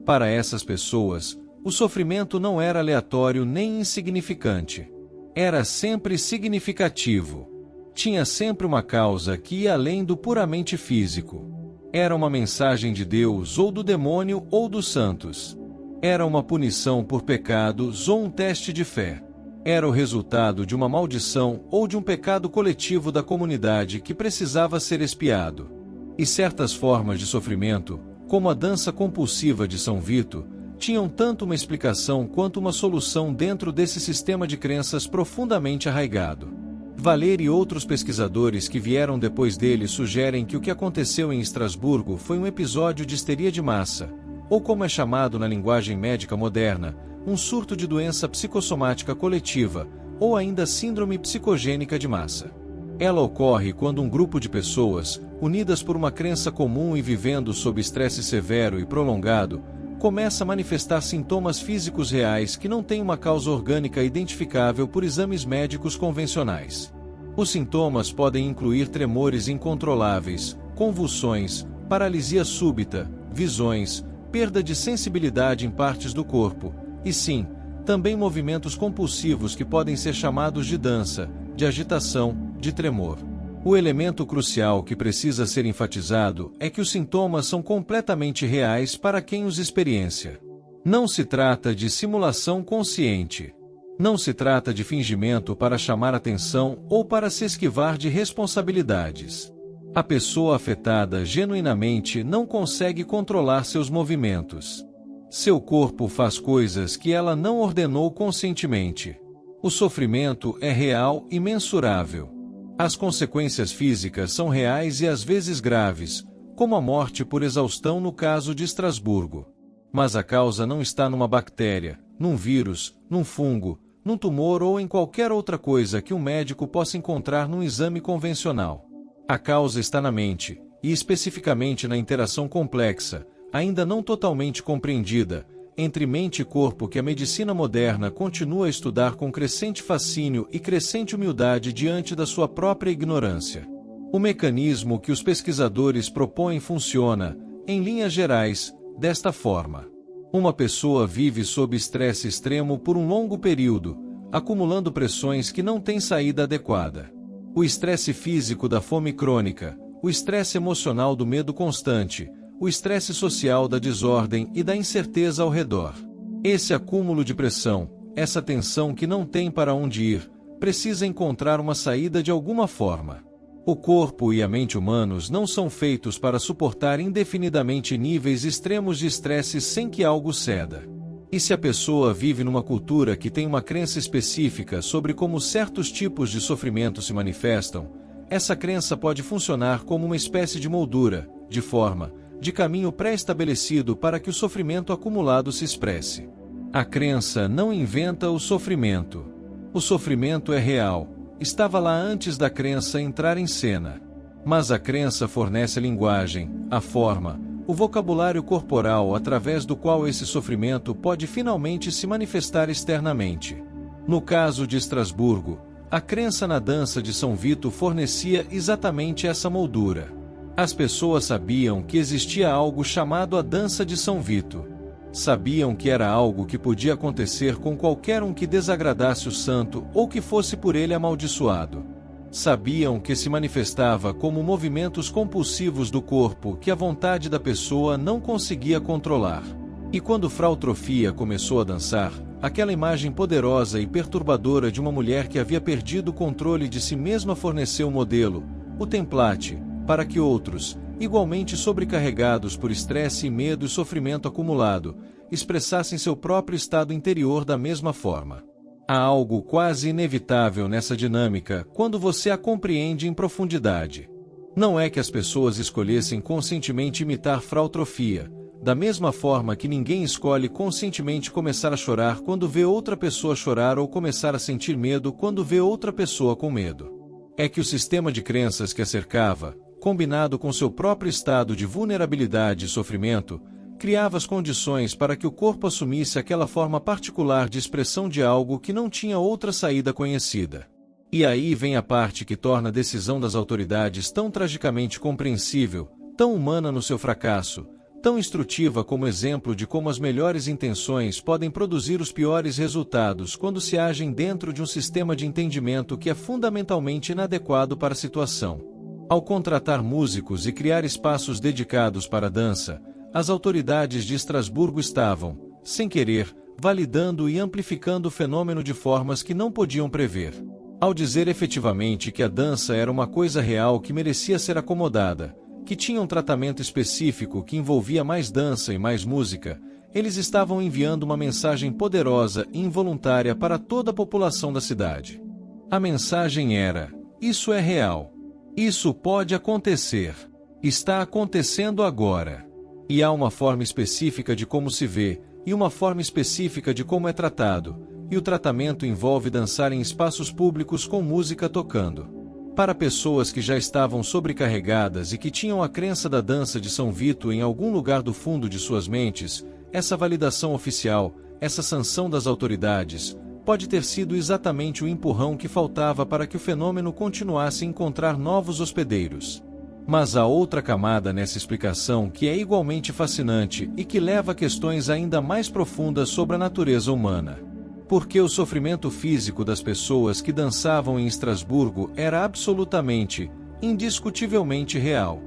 Para essas pessoas, o sofrimento não era aleatório nem insignificante. Era sempre significativo. Tinha sempre uma causa que ia além do puramente físico. Era uma mensagem de Deus ou do demônio ou dos santos. Era uma punição por pecados ou um teste de fé. Era o resultado de uma maldição ou de um pecado coletivo da comunidade que precisava ser expiado. E certas formas de sofrimento, como a dança compulsiva de São Vito, tinham tanto uma explicação quanto uma solução dentro desse sistema de crenças profundamente arraigado. Valéry e outros pesquisadores que vieram depois dele sugerem que o que aconteceu em Estrasburgo foi um episódio de histeria de massa, ou como é chamado na linguagem médica moderna, um surto de doença psicossomática coletiva, ou ainda síndrome psicogênica de massa. Ela ocorre quando um grupo de pessoas, unidas por uma crença comum e vivendo sob estresse severo e prolongado, começa a manifestar sintomas físicos reais que não têm uma causa orgânica identificável por exames médicos convencionais. Os sintomas podem incluir tremores incontroláveis, convulsões, paralisia súbita, visões, perda de sensibilidade em partes do corpo, e sim, também movimentos compulsivos que podem ser chamados de dança, de agitação, de tremor. O elemento crucial que precisa ser enfatizado é que os sintomas são completamente reais para quem os experiencia. Não se trata de simulação consciente. Não se trata de fingimento para chamar atenção ou para se esquivar de responsabilidades. A pessoa afetada genuinamente não consegue controlar seus movimentos. Seu corpo faz coisas que ela não ordenou conscientemente. O sofrimento é real e mensurável. As consequências físicas são reais e às vezes graves, como a morte por exaustão no caso de Estrasburgo. Mas a causa não está numa bactéria, num vírus, num fungo, num tumor ou em qualquer outra coisa que um médico possa encontrar num exame convencional. A causa está na mente, e especificamente na interação complexa, ainda não totalmente compreendida, entre mente e corpo que a medicina moderna continua a estudar com crescente fascínio e crescente humildade diante da sua própria ignorância. O mecanismo que os pesquisadores propõem funciona, em linhas gerais, desta forma. Uma pessoa vive sob estresse extremo por um longo período, acumulando pressões que não têm saída adequada. O estresse físico da fome crônica, o estresse emocional do medo constante, o estresse social da desordem e da incerteza ao redor. Esse acúmulo de pressão, essa tensão que não tem para onde ir, precisa encontrar uma saída de alguma forma. O corpo e a mente humanos não são feitos para suportar indefinidamente níveis extremos de estresse sem que algo ceda. E se a pessoa vive numa cultura que tem uma crença específica sobre como certos tipos de sofrimento se manifestam, essa crença pode funcionar como uma espécie de moldura, de forma, de caminho pré-estabelecido para que o sofrimento acumulado se expresse. A crença não inventa o sofrimento. O sofrimento é real, estava lá antes da crença entrar em cena. Mas a crença fornece a linguagem, a forma, o vocabulário corporal através do qual esse sofrimento pode finalmente se manifestar externamente. No caso de Estrasburgo, a crença na dança de São Vito fornecia exatamente essa moldura. As pessoas sabiam que existia algo chamado a dança de São Vito. Sabiam que era algo que podia acontecer com qualquer um que desagradasse o santo ou que fosse por ele amaldiçoado. Sabiam que se manifestava como movimentos compulsivos do corpo que a vontade da pessoa não conseguia controlar. E quando Frau Troffea começou a dançar, aquela imagem poderosa e perturbadora de uma mulher que havia perdido o controle de si mesma forneceu o modelo, o template, para que outros, igualmente sobrecarregados por estresse e medo e sofrimento acumulado, expressassem seu próprio estado interior da mesma forma. Há algo quase inevitável nessa dinâmica quando você a compreende em profundidade. Não é que as pessoas escolhessem conscientemente imitar Frau Troffea, da mesma forma que ninguém escolhe conscientemente começar a chorar quando vê outra pessoa chorar ou começar a sentir medo quando vê outra pessoa com medo. É que o sistema de crenças que a cercava, combinado com seu próprio estado de vulnerabilidade e sofrimento, criava as condições para que o corpo assumisse aquela forma particular de expressão de algo que não tinha outra saída conhecida. E aí vem a parte que torna a decisão das autoridades tão tragicamente compreensível, tão humana no seu fracasso, tão instrutiva como exemplo de como as melhores intenções podem produzir os piores resultados quando se agem dentro de um sistema de entendimento que é fundamentalmente inadequado para a situação. Ao contratar músicos e criar espaços dedicados para a dança, as autoridades de Estrasburgo estavam, sem querer, validando e amplificando o fenômeno de formas que não podiam prever. Ao dizer efetivamente que a dança era uma coisa real que merecia ser acomodada, que tinha um tratamento específico que envolvia mais dança e mais música, eles estavam enviando uma mensagem poderosa e involuntária para toda a população da cidade. A mensagem era: isso é real. Isso pode acontecer. Está acontecendo agora. E há uma forma específica de como se vê, e uma forma específica de como é tratado, e o tratamento envolve dançar em espaços públicos com música tocando. Para pessoas que já estavam sobrecarregadas e que tinham a crença da dança de São Vito em algum lugar do fundo de suas mentes, essa validação oficial, essa sanção das autoridades, pode ter sido exatamente o empurrão que faltava para que o fenômeno continuasse a encontrar novos hospedeiros. Mas há outra camada nessa explicação que é igualmente fascinante e que leva a questões ainda mais profundas sobre a natureza humana. Porque o sofrimento físico das pessoas que dançavam em Estrasburgo era absolutamente, indiscutivelmente real.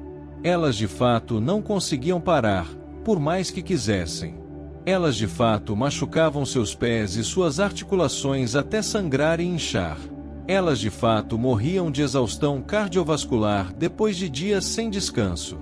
Elas de fato não conseguiam parar, por mais que quisessem. Elas de fato machucavam seus pés e suas articulações até sangrar e inchar. Elas de fato morriam de exaustão cardiovascular depois de dias sem descanso.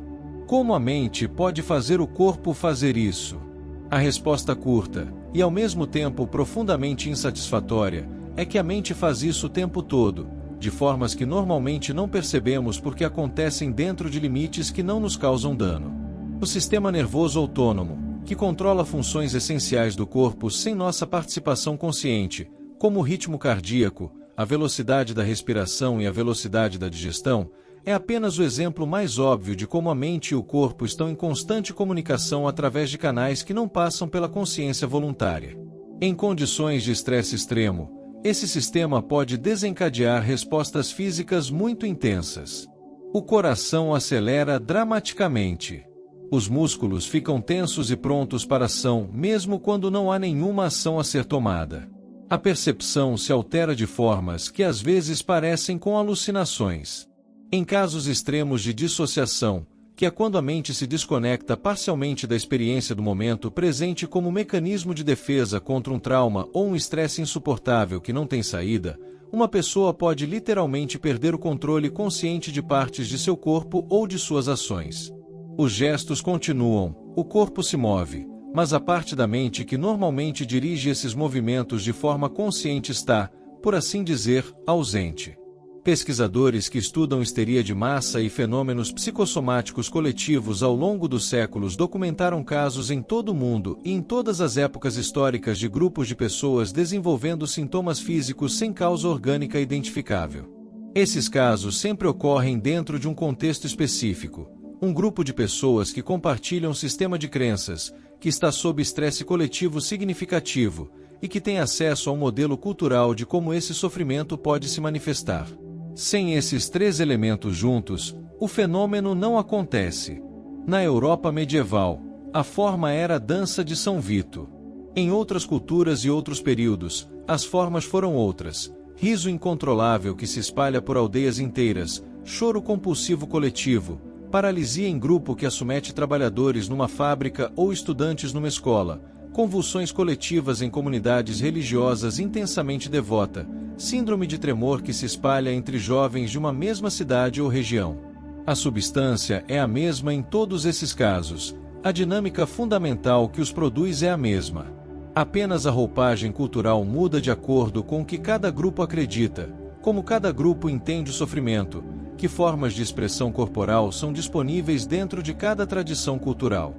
Como a mente pode fazer o corpo fazer isso? A resposta curta, e ao mesmo tempo profundamente insatisfatória, é que a mente faz isso o tempo todo, de formas que normalmente não percebemos porque acontecem dentro de limites que não nos causam dano. O sistema nervoso autônomo, que controla funções essenciais do corpo sem nossa participação consciente, como o ritmo cardíaco, a velocidade da respiração e a velocidade da digestão, é apenas o exemplo mais óbvio de como a mente e o corpo estão em constante comunicação através de canais que não passam pela consciência voluntária. Em condições de estresse extremo, esse sistema pode desencadear respostas físicas muito intensas. O coração acelera dramaticamente. Os músculos ficam tensos e prontos para ação, mesmo quando não há nenhuma ação a ser tomada. A percepção se altera de formas que às vezes parecem com alucinações. Em casos extremos de dissociação, que é quando a mente se desconecta parcialmente da experiência do momento presente como mecanismo de defesa contra um trauma ou um estresse insuportável que não tem saída, uma pessoa pode literalmente perder o controle consciente de partes de seu corpo ou de suas ações. Os gestos continuam, o corpo se move, mas a parte da mente que normalmente dirige esses movimentos de forma consciente está, por assim dizer, ausente. Pesquisadores que estudam histeria de massa e fenômenos psicossomáticos coletivos ao longo dos séculos documentaram casos em todo o mundo e em todas as épocas históricas de grupos de pessoas desenvolvendo sintomas físicos sem causa orgânica identificável. Esses casos sempre ocorrem dentro de um contexto específico. Um grupo de pessoas que compartilham um sistema de crenças, que está sob estresse coletivo significativo, e que tem acesso a um modelo cultural de como esse sofrimento pode se manifestar. Sem esses três elementos juntos, o fenômeno não acontece. Na Europa medieval, a forma era a dança de São Vito. Em outras culturas e outros períodos, as formas foram outras: riso incontrolável que se espalha por aldeias inteiras, choro compulsivo coletivo, paralisia em grupo que assomete trabalhadores numa fábrica ou estudantes numa escola, convulsões coletivas em comunidades religiosas intensamente devota, síndrome de tremor que se espalha entre jovens de uma mesma cidade ou região. A substância é a mesma em todos esses casos, a dinâmica fundamental que os produz é a mesma. Apenas a roupagem cultural muda de acordo com o que cada grupo acredita, como cada grupo entende o sofrimento, que formas de expressão corporal são disponíveis dentro de cada tradição cultural.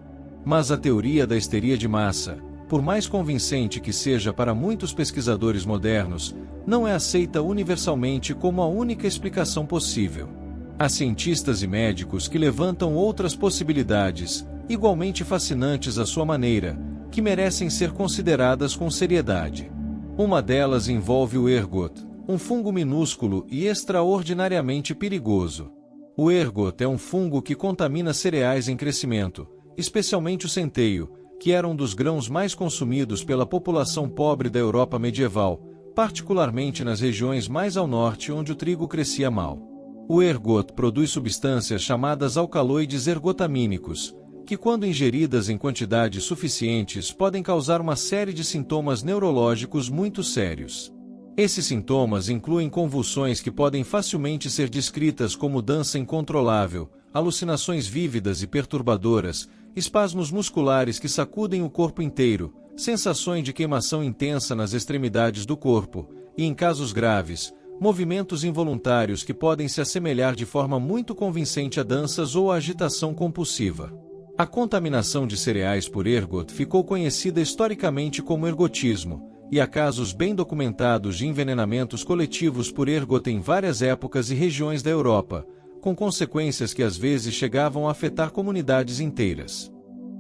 Mas a teoria da histeria de massa, por mais convincente que seja para muitos pesquisadores modernos, não é aceita universalmente como a única explicação possível. Há cientistas e médicos que levantam outras possibilidades, igualmente fascinantes à sua maneira, que merecem ser consideradas com seriedade. Uma delas envolve o ergot, um fungo minúsculo e extraordinariamente perigoso. O ergot é um fungo que contamina cereais em crescimento, especialmente o centeio, que era um dos grãos mais consumidos pela população pobre da Europa medieval, particularmente nas regiões mais ao norte onde o trigo crescia mal. O ergot produz substâncias chamadas alcaloides ergotamínicos, que quando ingeridas em quantidades suficientes podem causar uma série de sintomas neurológicos muito sérios. Esses sintomas incluem convulsões que podem facilmente ser descritas como dança incontrolável, alucinações vívidas e perturbadoras, espasmos musculares que sacudem o corpo inteiro, sensações de queimação intensa nas extremidades do corpo, e em casos graves, movimentos involuntários que podem se assemelhar de forma muito convincente a danças ou a agitação compulsiva. A contaminação de cereais por ergot ficou conhecida historicamente como ergotismo, e há casos bem documentados de envenenamentos coletivos por ergot em várias épocas e regiões da Europa, com consequências que às vezes chegavam a afetar comunidades inteiras.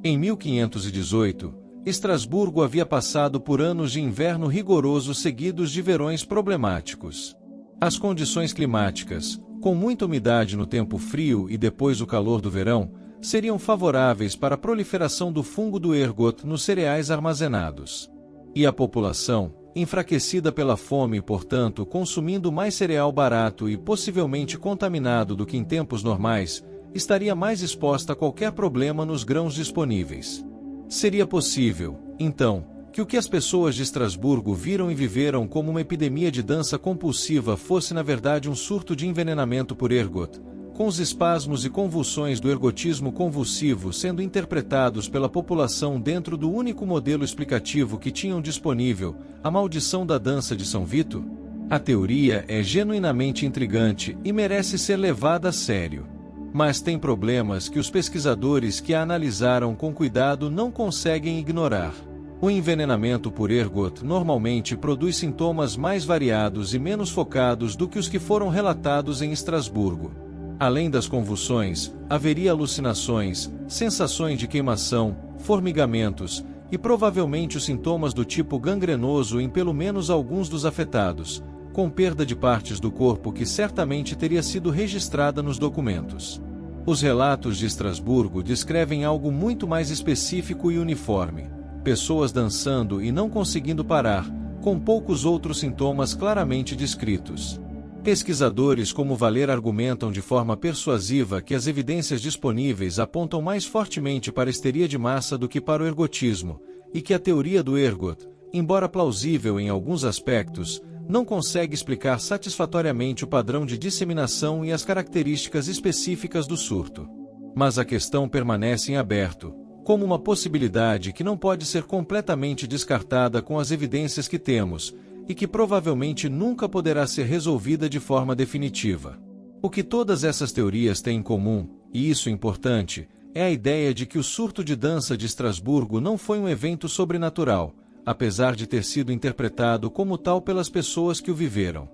Em 1518, Estrasburgo havia passado por anos de inverno rigoroso seguidos de verões problemáticos. As condições climáticas, com muita umidade no tempo frio e depois o calor do verão, seriam favoráveis para a proliferação do fungo do ergot nos cereais armazenados. E a população, enfraquecida pela fome e, portanto, consumindo mais cereal barato e possivelmente contaminado do que em tempos normais, estaria mais exposta a qualquer problema nos grãos disponíveis. Seria possível, então, que o que as pessoas de Estrasburgo viram e viveram como uma epidemia de dança compulsiva fosse na verdade um surto de envenenamento por ergot, com os espasmos e convulsões do ergotismo convulsivo sendo interpretados pela população dentro do único modelo explicativo que tinham disponível, a maldição da dança de São Vito? A teoria é genuinamente intrigante e merece ser levada a sério. Mas tem problemas que os pesquisadores que a analisaram com cuidado não conseguem ignorar. O envenenamento por ergot normalmente produz sintomas mais variados e menos focados do que os que foram relatados em Estrasburgo. Além das convulsões, haveria alucinações, sensações de queimação, formigamentos e provavelmente os sintomas do tipo gangrenoso em pelo menos alguns dos afetados, com perda de partes do corpo que certamente teria sido registrada nos documentos. Os relatos de Estrasburgo descrevem algo muito mais específico e uniforme: pessoas dançando e não conseguindo parar, com poucos outros sintomas claramente descritos. Pesquisadores como Valer argumentam de forma persuasiva que as evidências disponíveis apontam mais fortemente para a histeria de massa do que para o ergotismo, e que a teoria do ergot, embora plausível em alguns aspectos, não consegue explicar satisfatoriamente o padrão de disseminação e as características específicas do surto. Mas a questão permanece em aberto, como uma possibilidade que não pode ser completamente descartada com as evidências que temos, e que provavelmente nunca poderá ser resolvida de forma definitiva. O que todas essas teorias têm em comum, e isso é importante, é a ideia de que o surto de dança de Estrasburgo não foi um evento sobrenatural, apesar de ter sido interpretado como tal pelas pessoas que o viveram.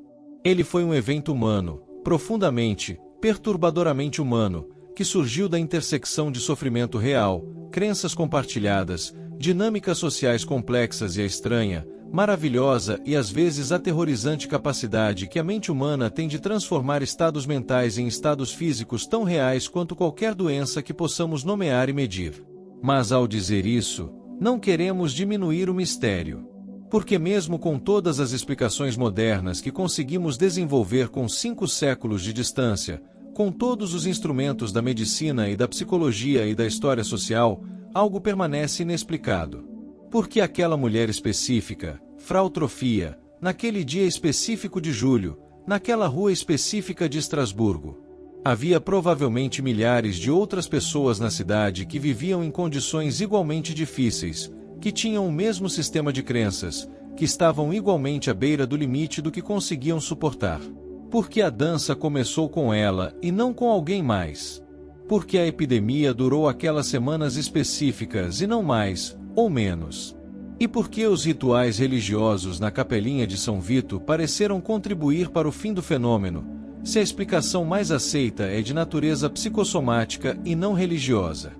Ele foi um evento humano, profundamente, perturbadoramente humano, que surgiu da intersecção de sofrimento real, crenças compartilhadas, dinâmicas sociais complexas e a estranha, maravilhosa e às vezes aterrorizante capacidade que a mente humana tem de transformar estados mentais em estados físicos tão reais quanto qualquer doença que possamos nomear e medir. Mas ao dizer isso, não queremos diminuir o mistério. Porque mesmo com todas as explicações modernas que conseguimos desenvolver com 5 séculos de distância, com todos os instrumentos da medicina e da psicologia e da história social, algo permanece inexplicado. Porque aquela mulher específica, Frau Trofia, naquele dia específico de julho, naquela rua específica de Estrasburgo. Havia provavelmente milhares de outras pessoas na cidade que viviam em condições igualmente difíceis, que tinham o mesmo sistema de crenças, que estavam igualmente à beira do limite do que conseguiam suportar. Porque a dança começou com ela e não com alguém mais. Porque a epidemia durou aquelas semanas específicas e não mais, ou menos. E por que os rituais religiosos na capelinha de São Vito pareceram contribuir para o fim do fenômeno, se a explicação mais aceita é de natureza psicossomática e não religiosa?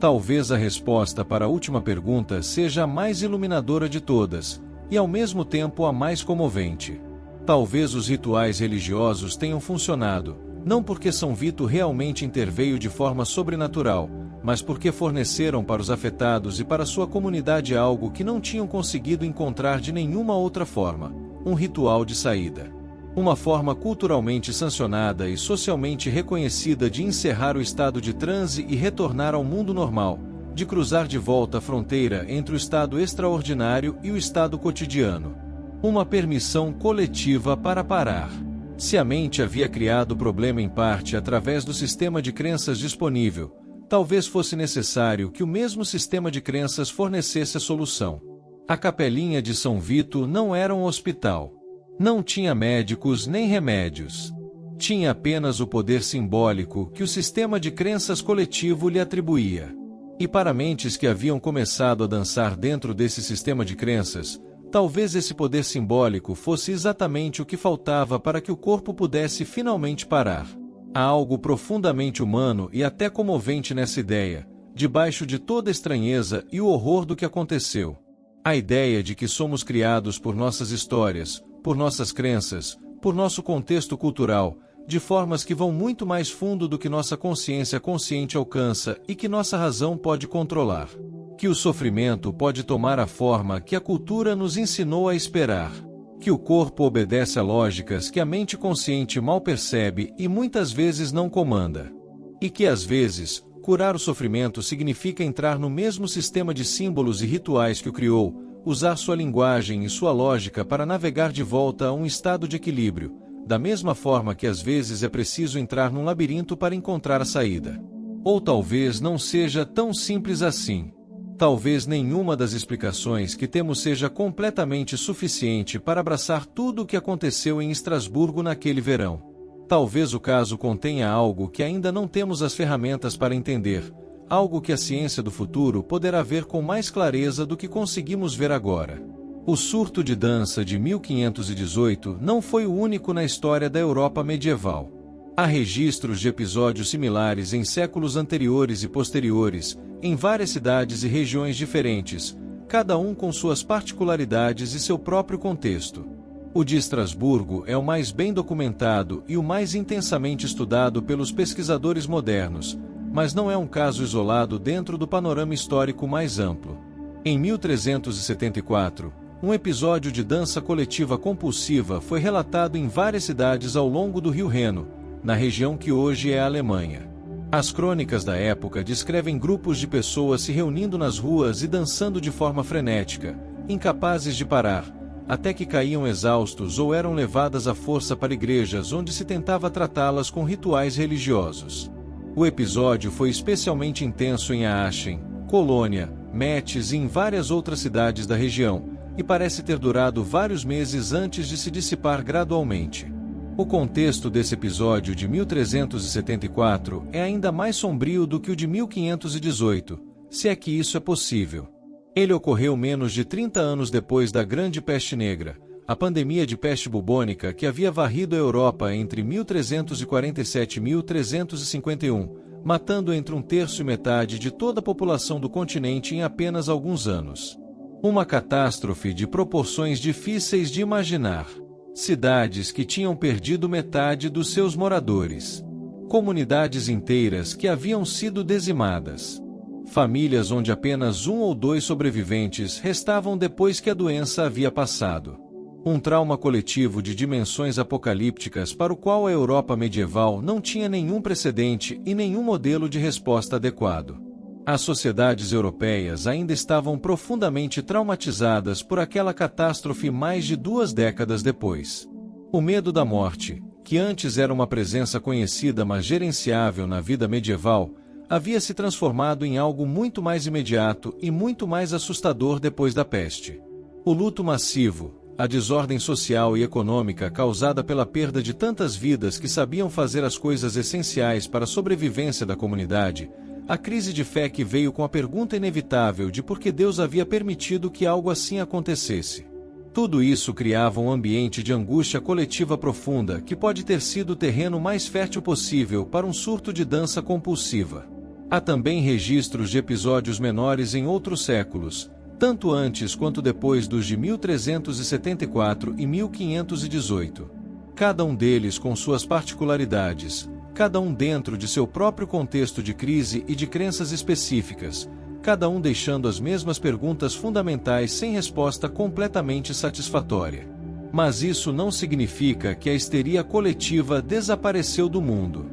Talvez a resposta para a última pergunta seja a mais iluminadora de todas, e ao mesmo tempo a mais comovente. Talvez os rituais religiosos tenham funcionado, não porque São Vito realmente interveio de forma sobrenatural, mas porque forneceram para os afetados e para sua comunidade algo que não tinham conseguido encontrar de nenhuma outra forma: um ritual de saída. Uma forma culturalmente sancionada e socialmente reconhecida de encerrar o estado de transe e retornar ao mundo normal, de cruzar de volta a fronteira entre o estado extraordinário e o estado cotidiano. Uma permissão coletiva para parar. Se a mente havia criado o problema em parte através do sistema de crenças disponível, talvez fosse necessário que o mesmo sistema de crenças fornecesse a solução. A capelinha de São Vito não era um hospital. Não tinha médicos nem remédios. Tinha apenas o poder simbólico que o sistema de crenças coletivo lhe atribuía. E para mentes que haviam começado a dançar dentro desse sistema de crenças, talvez esse poder simbólico fosse exatamente o que faltava para que o corpo pudesse finalmente parar. Há algo profundamente humano e até comovente nessa ideia, debaixo de toda a estranheza e o horror do que aconteceu. A ideia de que somos criados por nossas histórias, por nossas crenças, por nosso contexto cultural, de formas que vão muito mais fundo do que nossa consciência consciente alcança e que nossa razão pode controlar. Que o sofrimento pode tomar a forma que a cultura nos ensinou a esperar. Que o corpo obedece a lógicas que a mente consciente mal percebe e muitas vezes não comanda. E que às vezes, curar o sofrimento significa entrar no mesmo sistema de símbolos e rituais que o criou, usar sua linguagem e sua lógica para navegar de volta a um estado de equilíbrio, da mesma forma que às vezes é preciso entrar num labirinto para encontrar a saída. Ou talvez não seja tão simples assim. Talvez nenhuma das explicações que temos seja completamente suficiente para abraçar tudo o que aconteceu em Estrasburgo naquele verão. Talvez o caso contenha algo que ainda não temos as ferramentas para entender, algo que a ciência do futuro poderá ver com mais clareza do que conseguimos ver agora. O surto de dança de 1518 não foi o único na história da Europa medieval. Há registros de episódios similares em séculos anteriores e posteriores, em várias cidades e regiões diferentes, cada um com suas particularidades e seu próprio contexto. O de Estrasburgo é o mais bem documentado e o mais intensamente estudado pelos pesquisadores modernos, mas não é um caso isolado dentro do panorama histórico mais amplo. Em 1374, um episódio de dança coletiva compulsiva foi relatado em várias cidades ao longo do Rio Reno, na região que hoje é a Alemanha. As crônicas da época descrevem grupos de pessoas se reunindo nas ruas e dançando de forma frenética, incapazes de parar, até que caíam exaustos ou eram levadas à força para igrejas onde se tentava tratá-las com rituais religiosos. O episódio foi especialmente intenso em Aachen, Colônia, Metz e em várias outras cidades da região, e parece ter durado vários meses antes de se dissipar gradualmente. O contexto desse episódio de 1374 é ainda mais sombrio do que o de 1518, se é que isso é possível. Ele ocorreu menos de 30 anos depois da Grande Peste Negra, a pandemia de peste bubônica que havia varrido a Europa entre 1347 e 1351, matando entre um terço e metade de toda a população do continente em apenas alguns anos. Uma catástrofe de proporções difíceis de imaginar. Cidades que tinham perdido metade dos seus moradores. Comunidades inteiras que haviam sido dizimadas. Famílias onde apenas 1 ou 2 sobreviventes restavam depois que a doença havia passado. Um trauma coletivo de dimensões apocalípticas para o qual a Europa medieval não tinha nenhum precedente e nenhum modelo de resposta adequado. As sociedades europeias ainda estavam profundamente traumatizadas por aquela catástrofe mais de 2 décadas depois. O medo da morte, que antes era uma presença conhecida mas gerenciável na vida medieval, havia se transformado em algo muito mais imediato e muito mais assustador depois da peste. O luto massivo, a desordem social e econômica causada pela perda de tantas vidas que sabiam fazer as coisas essenciais para a sobrevivência da comunidade, a crise de fé que veio com a pergunta inevitável de por que Deus havia permitido que algo assim acontecesse. Tudo isso criava um ambiente de angústia coletiva profunda que pode ter sido o terreno mais fértil possível para um surto de dança compulsiva. Há também registros de episódios menores em outros séculos, tanto antes quanto depois dos de 1374 e 1518. Cada um deles com suas particularidades, cada um dentro de seu próprio contexto de crise e de crenças específicas, cada um deixando as mesmas perguntas fundamentais sem resposta completamente satisfatória. Mas isso não significa que a histeria coletiva desapareceu do mundo.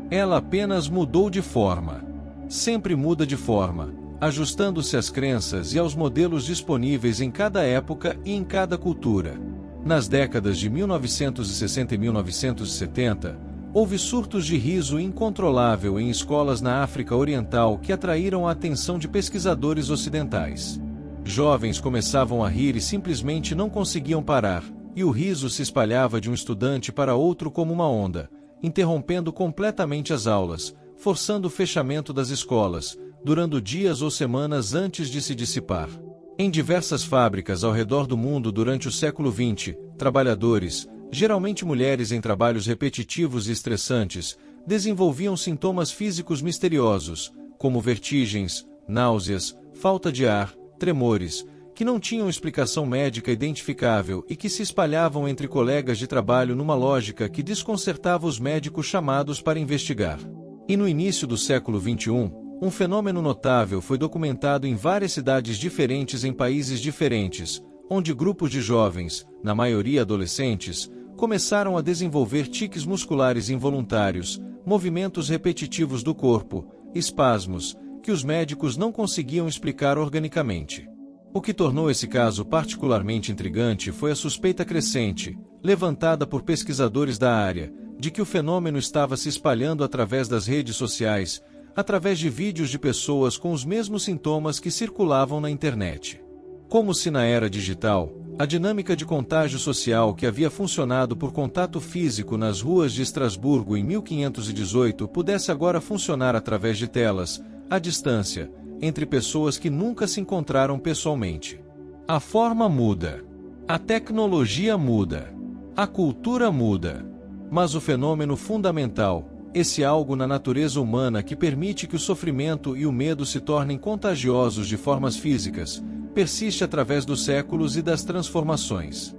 Ela apenas mudou de forma. Sempre muda de forma, ajustando-se às crenças e aos modelos disponíveis em cada época e em cada cultura. Nas décadas de 1960 e 1970, houve surtos de riso incontrolável em escolas na África Oriental que atraíram a atenção de pesquisadores ocidentais. Jovens começavam a rir e simplesmente não conseguiam parar, e o riso se espalhava de um estudante para outro como uma onda, interrompendo completamente as aulas, forçando o fechamento das escolas, durando dias ou semanas antes de se dissipar. Em diversas fábricas ao redor do mundo durante o século XX, trabalhadores, geralmente mulheres em trabalhos repetitivos e estressantes, desenvolviam sintomas físicos misteriosos, como vertigens, náuseas, falta de ar, tremores, que não tinham explicação médica identificável e que se espalhavam entre colegas de trabalho numa lógica que desconcertava os médicos chamados para investigar. E no início do século XXI, um fenômeno notável foi documentado em várias cidades diferentes em países diferentes, onde grupos de jovens, na maioria adolescentes, começaram a desenvolver tiques musculares involuntários, movimentos repetitivos do corpo, espasmos, que os médicos não conseguiam explicar organicamente. O que tornou esse caso particularmente intrigante foi a suspeita crescente, levantada por pesquisadores da área, de que o fenômeno estava se espalhando através das redes sociais, através de vídeos de pessoas com os mesmos sintomas que circulavam na internet. Como se na era digital, a dinâmica de contágio social que havia funcionado por contato físico nas ruas de Estrasburgo em 1518 pudesse agora funcionar através de telas, à distância, entre pessoas que nunca se encontraram pessoalmente. A forma muda. A tecnologia muda. A cultura muda. Mas o fenômeno fundamental, esse algo na natureza humana que permite que o sofrimento e o medo se tornem contagiosos de formas físicas, persiste através dos séculos e das transformações.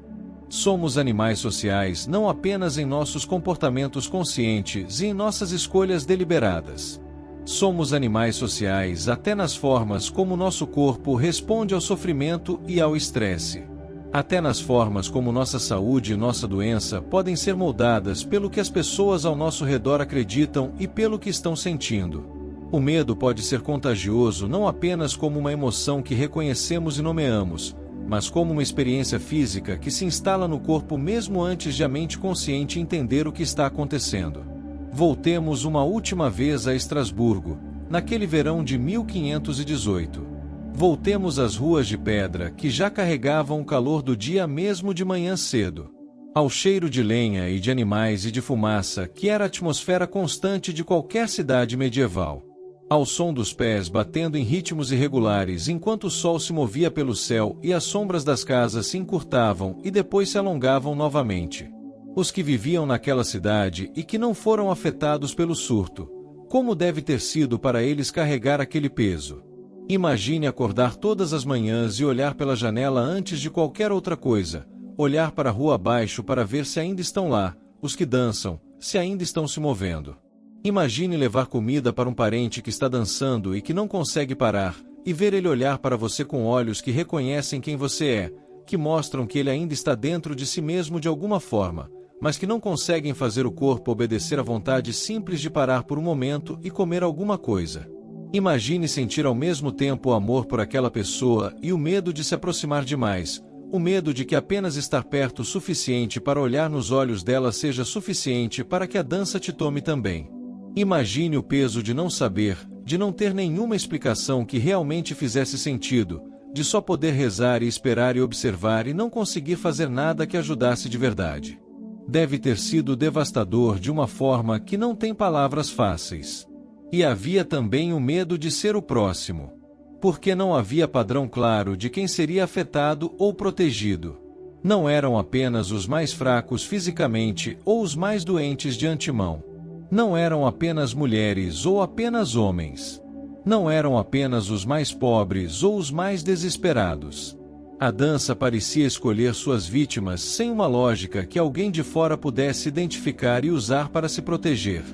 Somos animais sociais não apenas em nossos comportamentos conscientes e em nossas escolhas deliberadas. Somos animais sociais até nas formas como nosso corpo responde ao sofrimento e ao estresse. Até nas formas como nossa saúde e nossa doença podem ser moldadas pelo que as pessoas ao nosso redor acreditam e pelo que estão sentindo. O medo pode ser contagioso não apenas como uma emoção que reconhecemos e nomeamos, mas como uma experiência física que se instala no corpo mesmo antes de a mente consciente entender o que está acontecendo. Voltemos uma última vez a Estrasburgo, naquele verão de 1518. Voltemos às ruas de pedra que já carregavam o calor do dia mesmo de manhã cedo. Ao cheiro de lenha e de animais e de fumaça que era a atmosfera constante de qualquer cidade medieval. Ao som dos pés batendo em ritmos irregulares enquanto o sol se movia pelo céu e as sombras das casas se encurtavam e depois se alongavam novamente. Os que viviam naquela cidade e que não foram afetados pelo surto, como deve ter sido para eles carregar aquele peso? Imagine acordar todas as manhãs e olhar pela janela antes de qualquer outra coisa, olhar para a rua abaixo para ver se ainda estão lá, os que dançam, se ainda estão se movendo. Imagine levar comida para um parente que está dançando e que não consegue parar, e ver ele olhar para você com olhos que reconhecem quem você é, que mostram que ele ainda está dentro de si mesmo de alguma forma, mas que não conseguem fazer o corpo obedecer à vontade simples de parar por um momento e comer alguma coisa. Imagine sentir ao mesmo tempo o amor por aquela pessoa e o medo de se aproximar demais, o medo de que apenas estar perto o suficiente para olhar nos olhos dela seja suficiente para que a dança te tome também. Imagine o peso de não saber, de não ter nenhuma explicação que realmente fizesse sentido, de só poder rezar e esperar e observar e não conseguir fazer nada que ajudasse de verdade. Deve ter sido devastador de uma forma que não tem palavras fáceis. E havia também o medo de ser o próximo. Porque não havia padrão claro de quem seria afetado ou protegido. Não eram apenas os mais fracos fisicamente ou os mais doentes de antemão. Não eram apenas mulheres ou apenas homens. Não eram apenas os mais pobres ou os mais desesperados. A dança parecia escolher suas vítimas sem uma lógica que alguém de fora pudesse identificar e usar para se proteger.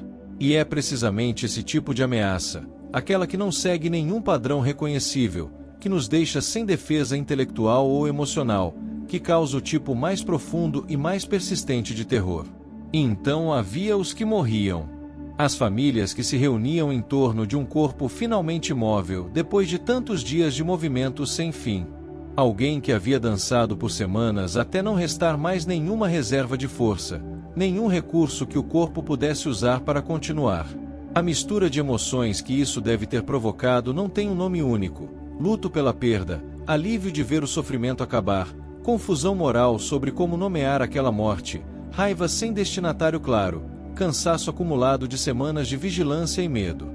E é precisamente esse tipo de ameaça, aquela que não segue nenhum padrão reconhecível, que nos deixa sem defesa intelectual ou emocional, que causa o tipo mais profundo e mais persistente de terror. E então havia os que morriam. As famílias que se reuniam em torno de um corpo finalmente imóvel depois de tantos dias de movimento sem fim. Alguém que havia dançado por semanas até não restar mais nenhuma reserva de força, nenhum recurso que o corpo pudesse usar para continuar. A mistura de emoções que isso deve ter provocado não tem um nome único: luto pela perda, alívio de ver o sofrimento acabar, confusão moral sobre como nomear aquela morte, raiva sem destinatário claro, cansaço acumulado de semanas de vigilância e medo.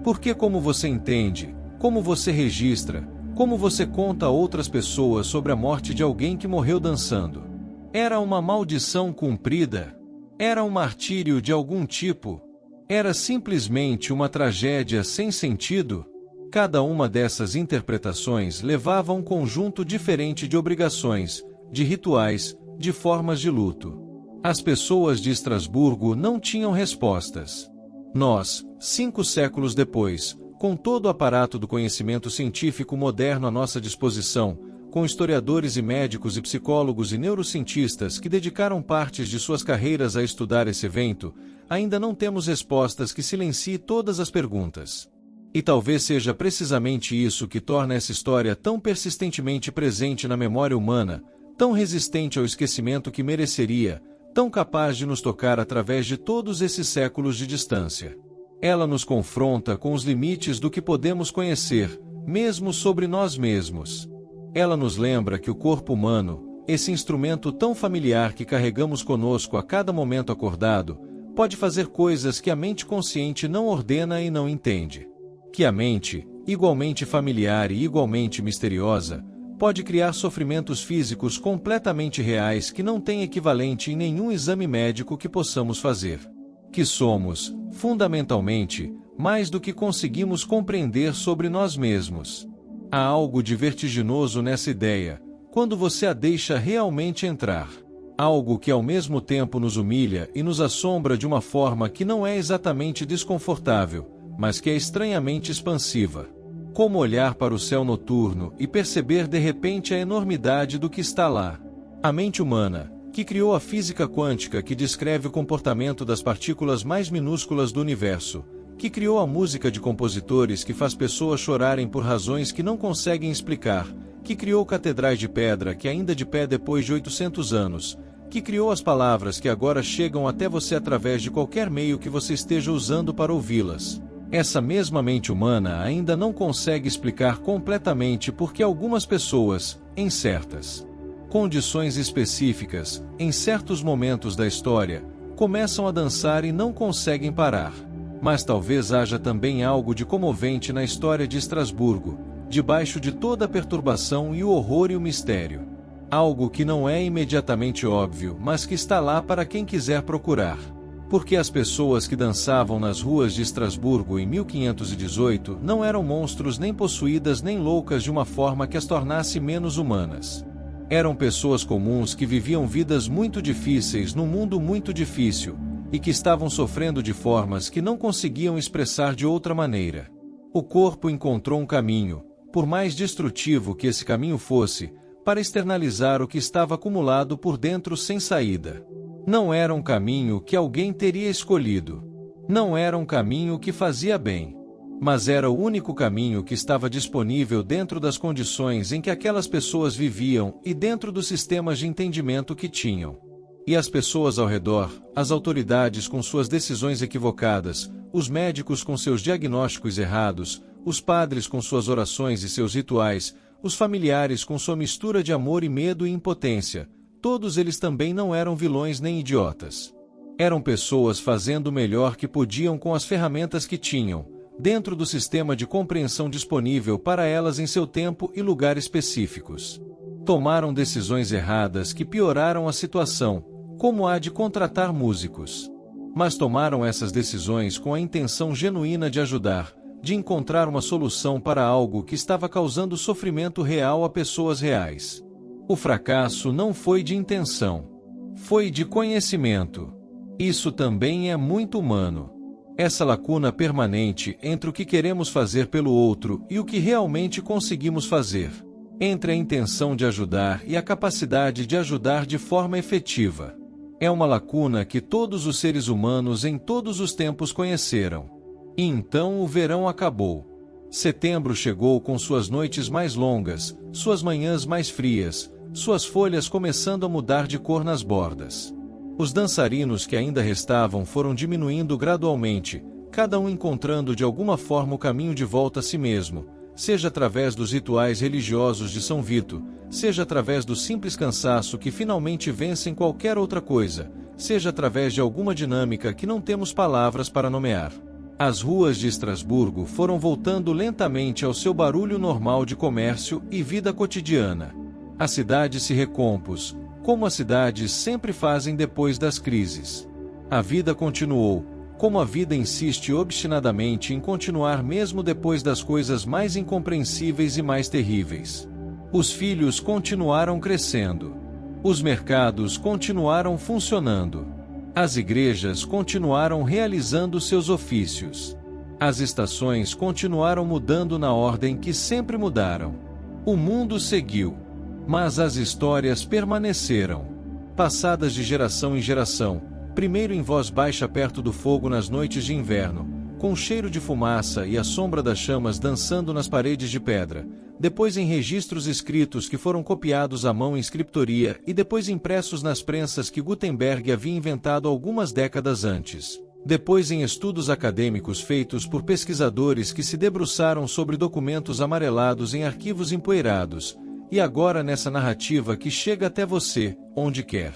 Porque como você entende, como você registra, como você conta a outras pessoas sobre a morte de alguém que morreu dançando? Era uma maldição cumprida? Era um martírio de algum tipo? Era simplesmente uma tragédia sem sentido? Cada uma dessas interpretações levava a um conjunto diferente de obrigações, de rituais, de formas de luto. As pessoas de Estrasburgo não tinham respostas. Nós, 5 séculos depois, com todo o aparato do conhecimento científico moderno à nossa disposição, com historiadores e médicos e psicólogos e neurocientistas que dedicaram partes de suas carreiras a estudar esse evento, ainda não temos respostas que silenciem todas as perguntas. E talvez seja precisamente isso que torna essa história tão persistentemente presente na memória humana, tão resistente ao esquecimento que mereceria, tão capaz de nos tocar através de todos esses séculos de distância. Ela nos confronta com os limites do que podemos conhecer, mesmo sobre nós mesmos. Ela nos lembra que o corpo humano, esse instrumento tão familiar que carregamos conosco a cada momento acordado, pode fazer coisas que a mente consciente não ordena e não entende. Que a mente, igualmente familiar e igualmente misteriosa, pode criar sofrimentos físicos completamente reais que não têm equivalente em nenhum exame médico que possamos fazer. Que somos, fundamentalmente, mais do que conseguimos compreender sobre nós mesmos. Há algo de vertiginoso nessa ideia, quando você a deixa realmente entrar. Algo que ao mesmo tempo nos humilha e nos assombra de uma forma que não é exatamente desconfortável, mas que é estranhamente expansiva. Como olhar para o céu noturno e perceber de repente a enormidade do que está lá. A mente humana, que criou a física quântica que descreve o comportamento das partículas mais minúsculas do universo, que criou a música de compositores que faz pessoas chorarem por razões que não conseguem explicar, que criou catedrais de pedra que ainda de pé depois de 800 anos, que criou as palavras que agora chegam até você através de qualquer meio que você esteja usando para ouvi-las. Essa mesma mente humana ainda não consegue explicar completamente por que algumas pessoas, em certas condições específicas, em certos momentos da história, começam a dançar e não conseguem parar. Mas talvez haja também algo de comovente na história de Estrasburgo, debaixo de toda a perturbação e o horror e o mistério. Algo que não é imediatamente óbvio, mas que está lá para quem quiser procurar. Porque as pessoas que dançavam nas ruas de Estrasburgo em 1518 não eram monstros nem possuídas nem loucas de uma forma que as tornasse menos humanas. Eram pessoas comuns que viviam vidas muito difíceis num mundo muito difícil, e que estavam sofrendo de formas que não conseguiam expressar de outra maneira. O corpo encontrou um caminho, por mais destrutivo que esse caminho fosse, para externalizar o que estava acumulado por dentro sem saída. Não era um caminho que alguém teria escolhido. Não era um caminho que fazia bem. Mas era o único caminho que estava disponível dentro das condições em que aquelas pessoas viviam e dentro dos sistemas de entendimento que tinham. E as pessoas ao redor, as autoridades com suas decisões equivocadas, os médicos com seus diagnósticos errados, os padres com suas orações e seus rituais, os familiares com sua mistura de amor e medo e impotência, todos eles também não eram vilões nem idiotas. Eram pessoas fazendo o melhor que podiam com as ferramentas que tinham, dentro do sistema de compreensão disponível para elas em seu tempo e lugar específicos. Tomaram decisões erradas que pioraram a situação, como a de contratar músicos. Mas tomaram essas decisões com a intenção genuína de ajudar, de encontrar uma solução para algo que estava causando sofrimento real a pessoas reais. O fracasso não foi de intenção. Foi de conhecimento. Isso também é muito humano. Essa lacuna permanente entre o que queremos fazer pelo outro e o que realmente conseguimos fazer. Entre a intenção de ajudar e a capacidade de ajudar de forma efetiva. É uma lacuna que todos os seres humanos em todos os tempos conheceram. E então o verão acabou. Setembro chegou com suas noites mais longas, suas manhãs mais frias, suas folhas começando a mudar de cor nas bordas. Os dançarinos que ainda restavam foram diminuindo gradualmente, cada um encontrando de alguma forma o caminho de volta a si mesmo, seja através dos rituais religiosos de São Vito, seja através do simples cansaço que finalmente vencem qualquer outra coisa, seja através de alguma dinâmica que não temos palavras para nomear. As ruas de Estrasburgo foram voltando lentamente ao seu barulho normal de comércio e vida cotidiana. A cidade se recompôs, como as cidades sempre fazem depois das crises. A vida continuou, como a vida insiste obstinadamente em continuar mesmo depois das coisas mais incompreensíveis e mais terríveis. Os filhos continuaram crescendo. Os mercados continuaram funcionando. As igrejas continuaram realizando seus ofícios. As estações continuaram mudando na ordem que sempre mudaram. O mundo seguiu. Mas as histórias permaneceram. Passadas de geração em geração, primeiro em voz baixa perto do fogo nas noites de inverno, com o cheiro de fumaça e a sombra das chamas dançando nas paredes de pedra, depois em registros escritos que foram copiados à mão em escriptoria e depois impressos nas prensas que Gutenberg havia inventado algumas décadas antes. Depois em estudos acadêmicos feitos por pesquisadores que se debruçaram sobre documentos amarelados em arquivos empoeirados, e agora nessa narrativa que chega até você, onde quer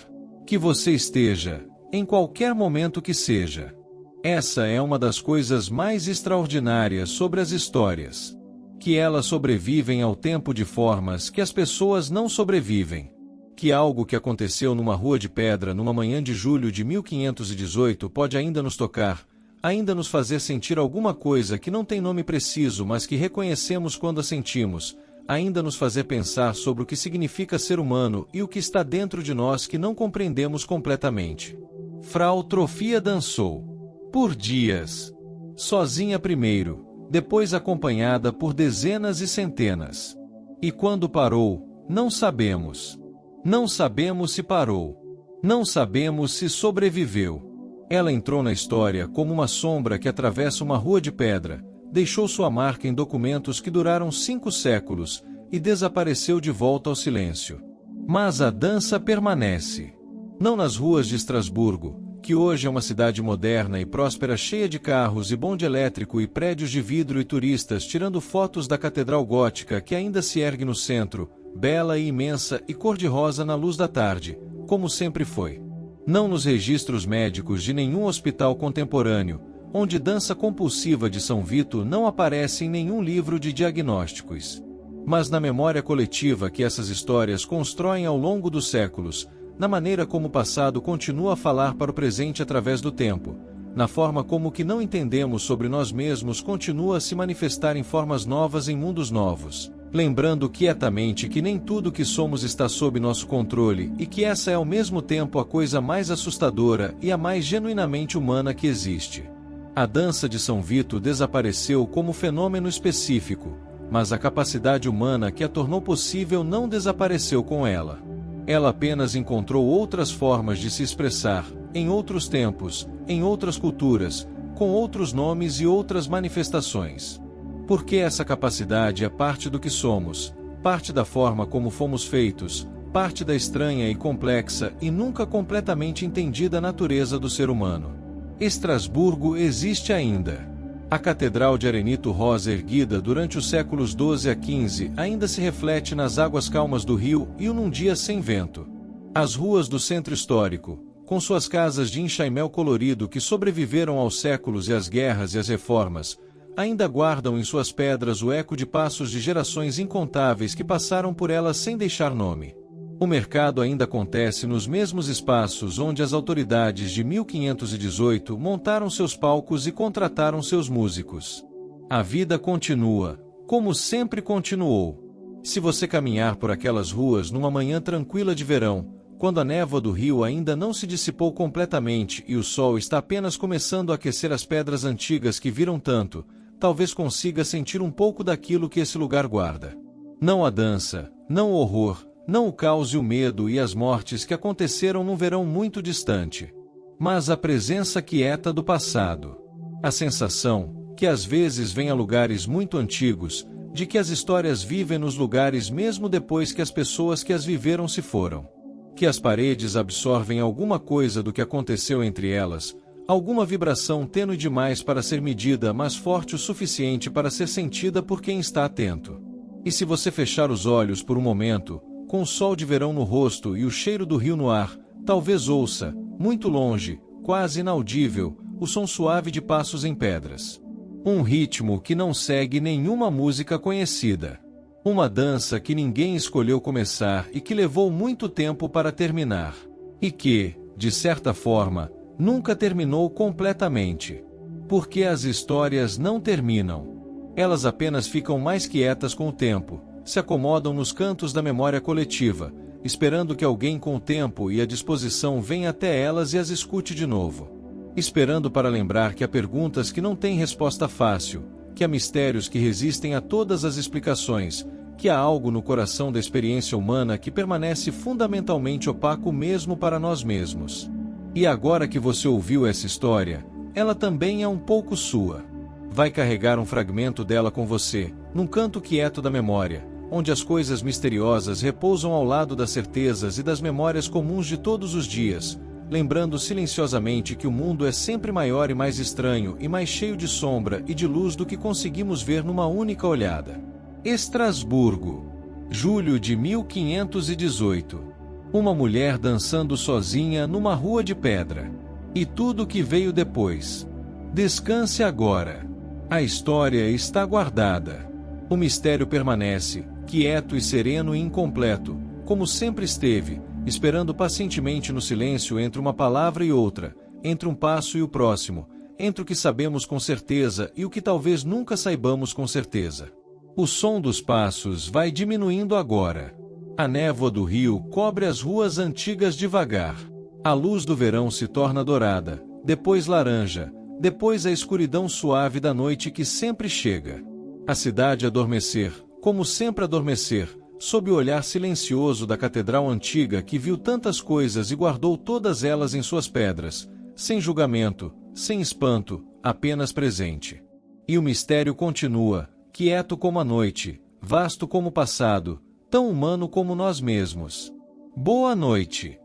que você esteja, em qualquer momento que seja. Essa é uma das coisas mais extraordinárias sobre as histórias. Que elas sobrevivem ao tempo de formas que as pessoas não sobrevivem. Que algo que aconteceu numa rua de pedra numa manhã de julho de 1518 pode ainda nos tocar, ainda nos fazer sentir alguma coisa que não tem nome preciso mas que reconhecemos quando a sentimos, ainda nos fazer pensar sobre o que significa ser humano e o que está dentro de nós que não compreendemos completamente. Frau Trofia dançou. Por dias. Sozinha primeiro, depois acompanhada por dezenas e centenas. E quando parou, não sabemos. Não sabemos se parou. Não sabemos se sobreviveu. Ela entrou na história como uma sombra que atravessa uma rua de pedra, deixou sua marca em documentos que duraram 5 séculos, e desapareceu de volta ao silêncio. Mas a dança permanece. Não nas ruas de Estrasburgo, que hoje é uma cidade moderna e próspera cheia de carros e bonde elétrico e prédios de vidro e turistas tirando fotos da catedral gótica que ainda se ergue no centro, bela e imensa e cor-de-rosa na luz da tarde, como sempre foi. Não nos registros médicos de nenhum hospital contemporâneo, onde dança compulsiva de São Vito não aparece em nenhum livro de diagnósticos. Mas na memória coletiva que essas histórias constroem ao longo dos séculos, na maneira como o passado continua a falar para o presente através do tempo, na forma como o que não entendemos sobre nós mesmos continua a se manifestar em formas novas em mundos novos, lembrando quietamente que nem tudo que somos está sob nosso controle e que essa é ao mesmo tempo a coisa mais assustadora e a mais genuinamente humana que existe. A dança de São Vito desapareceu como fenômeno específico, mas a capacidade humana que a tornou possível não desapareceu com ela. Ela apenas encontrou outras formas de se expressar, em outros tempos, em outras culturas, com outros nomes e outras manifestações. Porque essa capacidade é parte do que somos, parte da forma como fomos feitos, parte da estranha e complexa e nunca completamente entendida natureza do ser humano. Estrasburgo existe ainda. A Catedral de Arenito Rosa erguida durante os séculos XII a XV ainda se reflete nas águas calmas do rio e num dia sem vento. As ruas do centro histórico, com suas casas de enxaimel colorido que sobreviveram aos séculos e às guerras e às reformas, ainda guardam em suas pedras o eco de passos de gerações incontáveis que passaram por elas sem deixar nome. O mercado ainda acontece nos mesmos espaços onde as autoridades de 1518 montaram seus palcos e contrataram seus músicos. A vida continua, como sempre continuou. Se você caminhar por aquelas ruas numa manhã tranquila de verão, quando a névoa do rio ainda não se dissipou completamente e o sol está apenas começando a aquecer as pedras antigas que viram tanto, talvez consiga sentir um pouco daquilo que esse lugar guarda. Não a dança, não o horror, não o caos e o medo e as mortes que aconteceram num verão muito distante, mas a presença quieta do passado. A sensação, que às vezes vem a lugares muito antigos, de que as histórias vivem nos lugares mesmo depois que as pessoas que as viveram se foram. que as paredes absorvem alguma coisa do que aconteceu entre elas, alguma vibração tênue demais para ser medida, mas forte o suficiente para ser sentida por quem está atento. E se você fechar os olhos por um momento, com o sol de verão no rosto e o cheiro do rio no ar, talvez ouça, muito longe, quase inaudível, o som suave de passos em pedras. Um ritmo que não segue nenhuma música conhecida. Uma dança que ninguém escolheu começar e que levou muito tempo para terminar. E que, de certa forma, nunca terminou completamente. Porque as histórias não terminam. Elas apenas ficam mais quietas com o tempo, se acomodam nos cantos da memória coletiva, esperando que alguém com o tempo e a disposição venha até elas e as escute de novo. Esperando para lembrar que há perguntas que não têm resposta fácil, que há mistérios que resistem a todas as explicações, que há algo no coração da experiência humana que permanece fundamentalmente opaco mesmo para nós mesmos. E agora que você ouviu essa história, ela também é um pouco sua. Vai carregar um fragmento dela com você, num canto quieto da memória, onde as coisas misteriosas repousam ao lado das certezas e das memórias comuns de todos os dias, lembrando silenciosamente que o mundo é sempre maior e mais estranho e mais cheio de sombra e de luz do que conseguimos ver numa única olhada. Estrasburgo, julho de 1518. Uma mulher dançando sozinha numa rua de pedra. E tudo o que veio depois. Descanse agora. A história está guardada. O mistério permanece, quieto e sereno e incompleto, como sempre esteve, esperando pacientemente no silêncio entre uma palavra e outra, entre um passo e o próximo, entre o que sabemos com certeza e o que talvez nunca saibamos com certeza. O som dos passos vai diminuindo agora. A névoa do rio cobre as ruas antigas devagar. A luz do verão se torna dourada, depois laranja, depois a escuridão suave da noite que sempre chega. A cidade adormecer, como sempre adormecer, sob o olhar silencioso da catedral antiga que viu tantas coisas e guardou todas elas em suas pedras, sem julgamento, sem espanto, apenas presente. E o mistério continua, quieto como a noite, vasto como o passado, tão humano como nós mesmos. Boa noite.